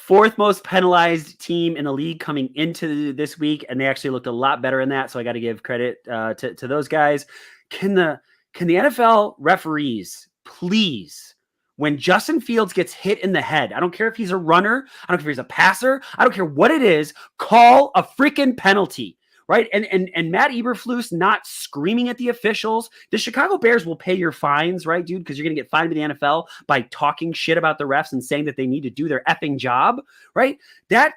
4th most penalized team in the league coming into this week, and they actually looked a lot better in that. So I got to give credit to those guys. Can the NFL referees please, when Justin Fields gets hit in the head, I don't care if he's a runner, I don't care if he's a passer, I don't care what it is, call a freaking penalty. Right. And Matt Eberflus not screaming at the officials. The Chicago Bears will pay your fines, right, dude? Because you're going to get fined by the NFL by talking shit about the refs and saying that they need to do their effing job. Right. That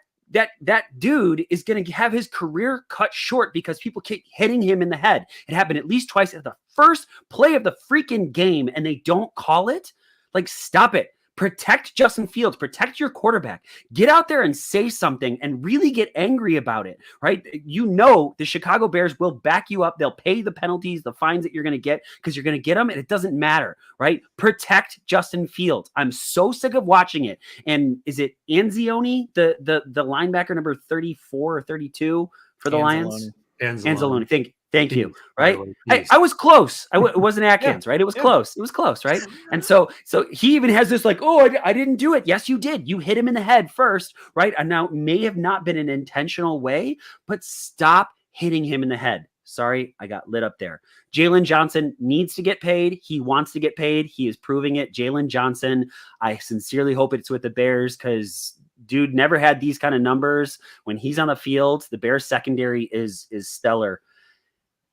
dude is going to have his career cut short because people keep hitting him in the head. It happened at least twice at the first play of the freaking game, and they don't call it. Like, stop it. Protect Justin Fields, protect your quarterback, get out there and say something and really get angry about it, right? You know, the Chicago Bears will back you up. They'll pay the penalties, the fines that you're going to get because you're going to get them and it doesn't matter, right? Protect Justin Fields. I'm so sick of watching it. And is it Anzalone, the linebacker number 34 or 32 for the Lions? Anzalone. Thank you. Right. I was close. It wasn't Atkins, right? It was close. It was close. Right. And so he even has this like, oh, I didn't do it. Yes, you did. You hit him in the head first. Right. And now it may have not been an intentional way, but stop hitting him in the head. Sorry, I got lit up there. Jalen Johnson needs to get paid. He wants to get paid. He is proving it. Jalen Johnson, I sincerely hope it's with the Bears because dude never had these kind of numbers. When he's on the field, the Bears secondary is stellar.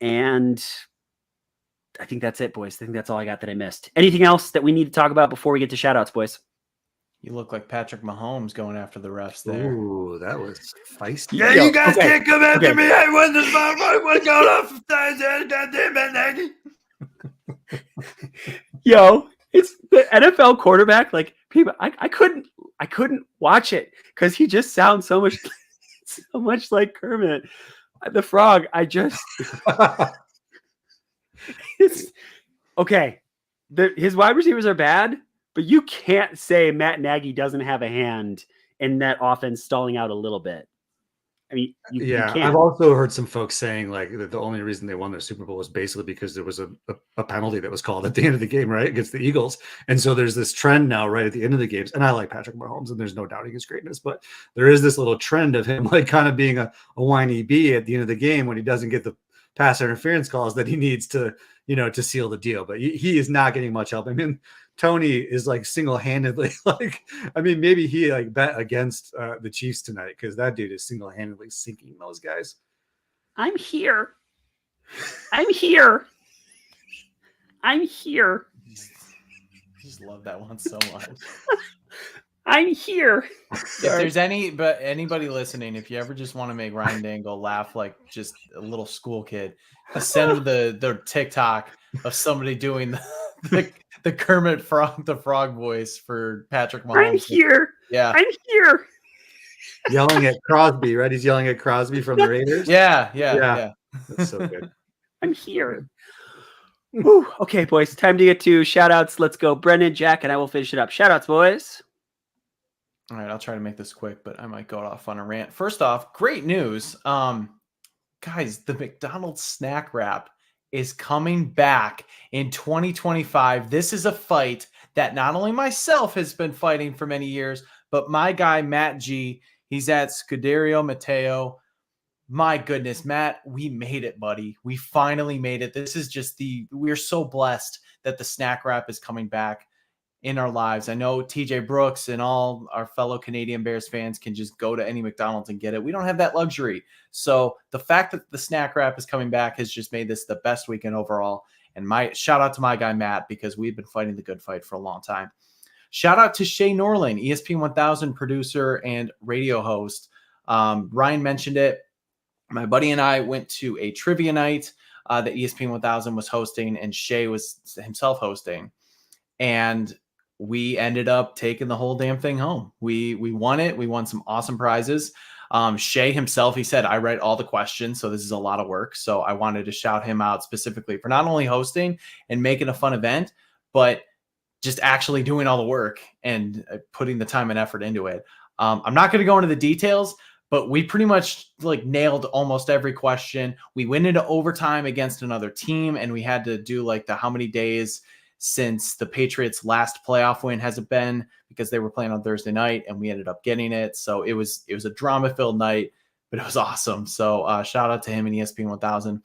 And I think that's it, boys. I think that's all I got that I missed. Anything else that we need to talk about before we get to shout outs, boys? You look like Patrick Mahomes going after the refs there. Ooh, that was feisty. Yeah, you guys can't come after me. I won this ball. What's going on? Yo, it's the NFL quarterback. Like people, I couldn't watch it because he just sounds so much like Kermit the Frog. It's okay. His wide receivers are bad, but you can't say Matt Nagy doesn't have a hand in that offense stalling out a little bit. I mean, you can't. I've also heard some folks saying like that the only reason they won their Super Bowl was basically because there was a penalty that was called at the end of the game, right, against the Eagles. And so there's this trend now right at the end of the games. And I like Patrick Mahomes, and there's no doubting his greatness, but there is this little trend of him like kind of being a whiny bee at the end of the game when he doesn't get the pass interference calls that he needs to, to seal the deal. But he is not getting much help. I mean, Tony is like single-handedly maybe he like bet against the Chiefs tonight because that dude is single-handedly sinking those guys. I'm here. I just love that one so much. I'm here. If there's anybody listening, if you ever just want to make Ryan Dangle laugh like just a little school kid, just send him the TikTok of somebody doing the Kermit the frog voice for Patrick Mahomes. I'm here. Yeah. I'm here. Yelling at Crosby, right? He's yelling at Crosby from the Raiders. Yeah. That's so good. I'm here. Whew. Okay, boys, time to get to shout outs. Let's go. Brendan, Jack, and I will finish it up. Shout outs, boys. All right, I'll try to make this quick, but I might go off on a rant. First off, great news. Guys, the McDonald's snack wrap is coming back in 2025. This is a fight that not only myself has been fighting for many years, but my guy, Matt G, he's at Scuderio Matteo. My goodness, Matt, we made it, buddy. We finally made it. This is just we're so blessed that the snack wrap is coming back in our lives. I know TJ Brooks and all our fellow Canadian Bears fans can just go to any McDonald's and get it. We don't have that luxury. So the fact that the snack wrap is coming back has just made this the best weekend overall. And my shout out to my guy, Matt, because we've been fighting the good fight for a long time. Shout out to Shay Norling, ESPN 1000 producer and radio host. Ryan mentioned it. My buddy and I went to a trivia night that ESPN 1000 was hosting, and Shay was himself hosting. And we ended up taking the whole damn thing home. We won it. We won some awesome prizes. Shay himself, he said, I write all the questions, so this is a lot of work. So I wanted to shout him out specifically for not only hosting and making a fun event, but just actually doing all the work and putting the time and effort into it. I'm not going to go into the details, but we pretty much nailed almost every question. We went into overtime against another team, and we had to do the how many days since the Patriots' last playoff win has it been, because they were playing on Thursday night, and we ended up getting it. So it was a drama-filled night, but it was awesome. So shout out to him and ESPN 1000.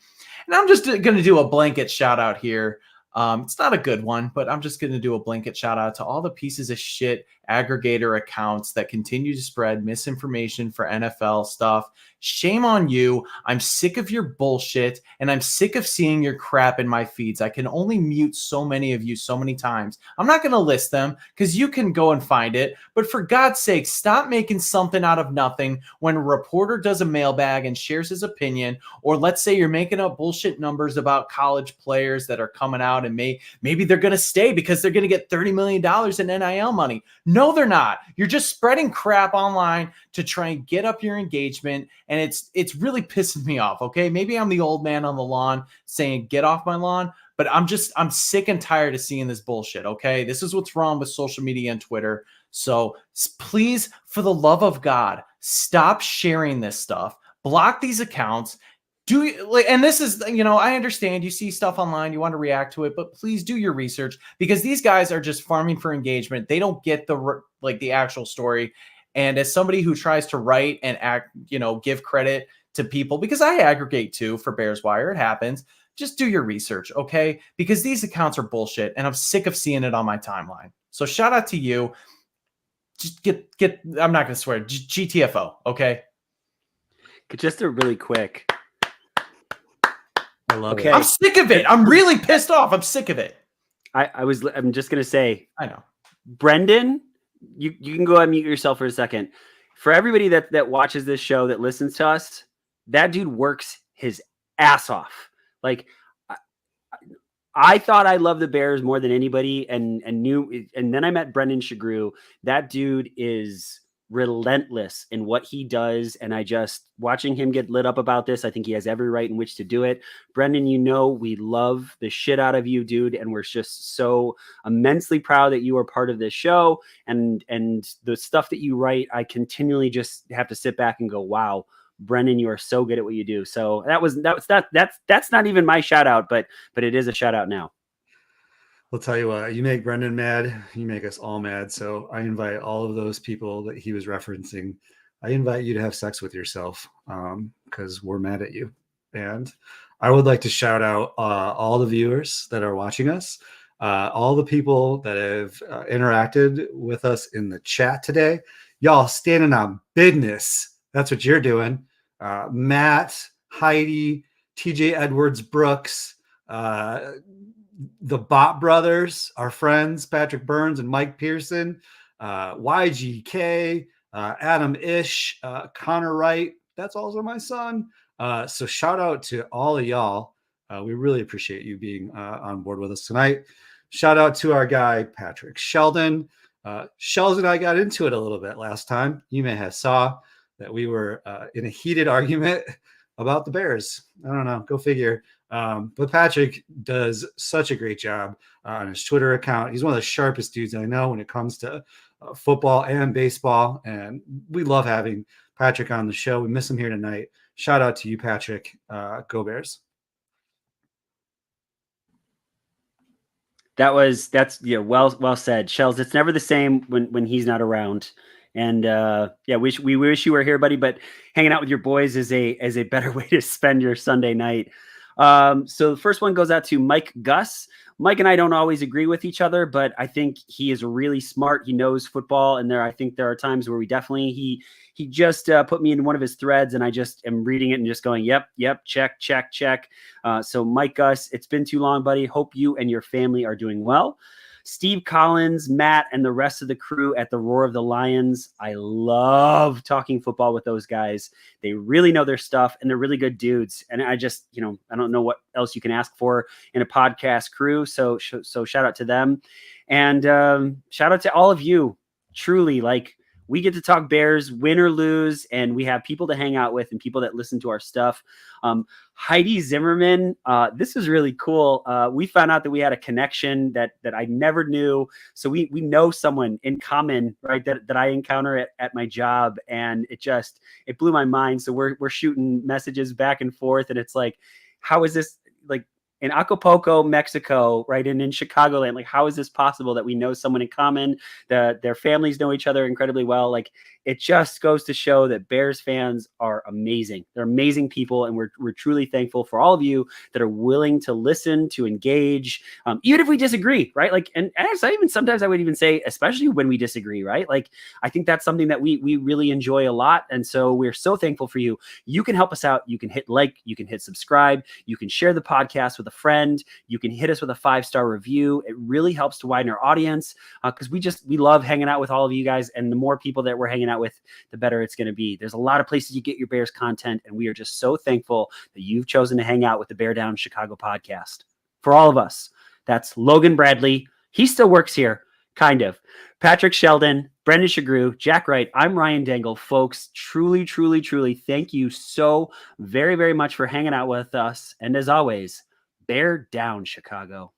And I'm just going to do a blanket shout out here. It's not a good one, but I'm just going to do a blanket shout out to all the pieces of shit aggregator accounts that continue to spread misinformation for NFL stuff. Shame on you. I'm sick of your bullshit, and I'm sick of seeing your crap in my feeds. I can only mute so many of you so many times. I'm not going to list them because you can go and find it. But for God's sake, stop making something out of nothing when a reporter does a mailbag and shares his opinion. Or let's say you're making up bullshit numbers about college players that are coming out and maybe they're going to stay because they're going to get $30 million in NIL money. No, they're not. You're just spreading crap online to try and get up your engagement. And it's really pissing me off. Okay. Maybe I'm the old man on the lawn saying, get off my lawn, but I'm sick and tired of seeing this bullshit. Okay. This is what's wrong with social media and Twitter. So please, for the love of God, stop sharing this stuff. Block these accounts. And this is, I understand you see stuff online, you want to react to it, but please do your research, because these guys are just farming for engagement. They don't get the actual story. And as somebody who tries to write and give credit to people, because I aggregate too for Bears Wire, it happens. Just do your research, okay? Because these accounts are bullshit, and I'm sick of seeing it on my timeline. So shout out to you. Just get. I'm not going to swear. GTFO, okay? Just a really quick. I love it. I'm sick of it. I'm really pissed off. I'm sick of it. I'm just going to say. I know. Brendan, you can go and mute yourself for a second. For everybody that watches this show, that listens to us, that dude works his ass off. I thought I loved the Bears more than anybody, and then I met Brendan Shagru. That dude is relentless in what he does, and watching him get lit up about this, I think he has every right in which to do it. Brendan, we love the shit out of you, dude, and we're just so immensely proud that you are part of this show, and the stuff that you write, I continually just have to sit back and go, wow, Brendan, you are so good at what you do. So that's not even my shout out, but it is a shout out now. I'll tell you what, you make Brendan mad, you make us all mad. So I invite all of those people that he was referencing, I invite you to have sex with yourself, because we're mad at you. And I would like to shout out all the viewers that are watching us, all the people that have interacted with us in the chat today. Y'all standing on business. That's what you're doing. Matt, Heidi, TJ Edwards Brooks, the Bot Brothers, our friends, Patrick Burns and Mike Pearson, YGK, Adam Ish, Connor Wright. That's also my son. So shout out to all of y'all. We really appreciate you being on board with us tonight. Shout out to our guy, Patrick Sheldon. Shells and I got into it a little bit last time. You may have saw that we were in a heated argument about the Bears. I don't know. Go figure. But Patrick does such a great job on his Twitter account. He's one of the sharpest dudes I know when it comes to football and baseball. And we love having Patrick on the show. We miss him here tonight. Shout out to you, Patrick. Go Bears. That's well said, Shells. It's never the same when he's not around. And we wish you were here, buddy. But hanging out with your boys is a better way to spend your Sunday night. So the first one goes out to Mike Gus. Mike and I don't always agree with each other, but I think he is really smart. He knows football, and I think there are times where he just put me in one of his threads, and I just am reading it and just going, yep, check. So Mike Gus, it's been too long, buddy. Hope you and your family are doing well. Steve Collins, Matt, and the rest of the crew at the Roar of the Lions. I love talking football with those guys. They really know their stuff, and they're really good dudes. And I just, I don't know what else you can ask for in a podcast crew. So shout out to them. And shout out to all of you. Truly, we get to talk Bears, win or lose, and we have people to hang out with and people that listen to our stuff. Heidi Zimmerman, this is really cool. We found out that we had a connection that I never knew. So we know someone in common, right? That I encounter at my job, and it blew my mind. So we're shooting messages back and forth, and it's like, how is this in Acapulco, Mexico, right? And in Chicagoland, how is this possible that we know someone in common, that their families know each other incredibly well? It just goes to show that Bears fans are amazing. They're amazing people. And we're truly thankful for all of you that are willing to listen, to engage, even if we disagree, right? And sometimes I would even say, especially when we disagree, right? I think that's something that we really enjoy a lot. And so we're so thankful for you. You can help us out. You can hit like, you can hit subscribe, you can share the podcast with a friend, you can hit us with a 5-star review. It really helps to widen our audience because we love hanging out with all of you guys. And the more people that we're hanging out with, the better it's going to be. There's a lot of places you get your Bears content, and we are just so thankful that you've chosen to hang out with the Bear Down Chicago podcast. For all of us, that's Logan Bradley. He still works here, kind of. Patrick Sheldon, Brendan Shagrew, Jack Wright. I'm Ryan Dangle. Folks, truly, truly, truly, thank you so very, very much for hanging out with us. And as always, Bear Down Chicago.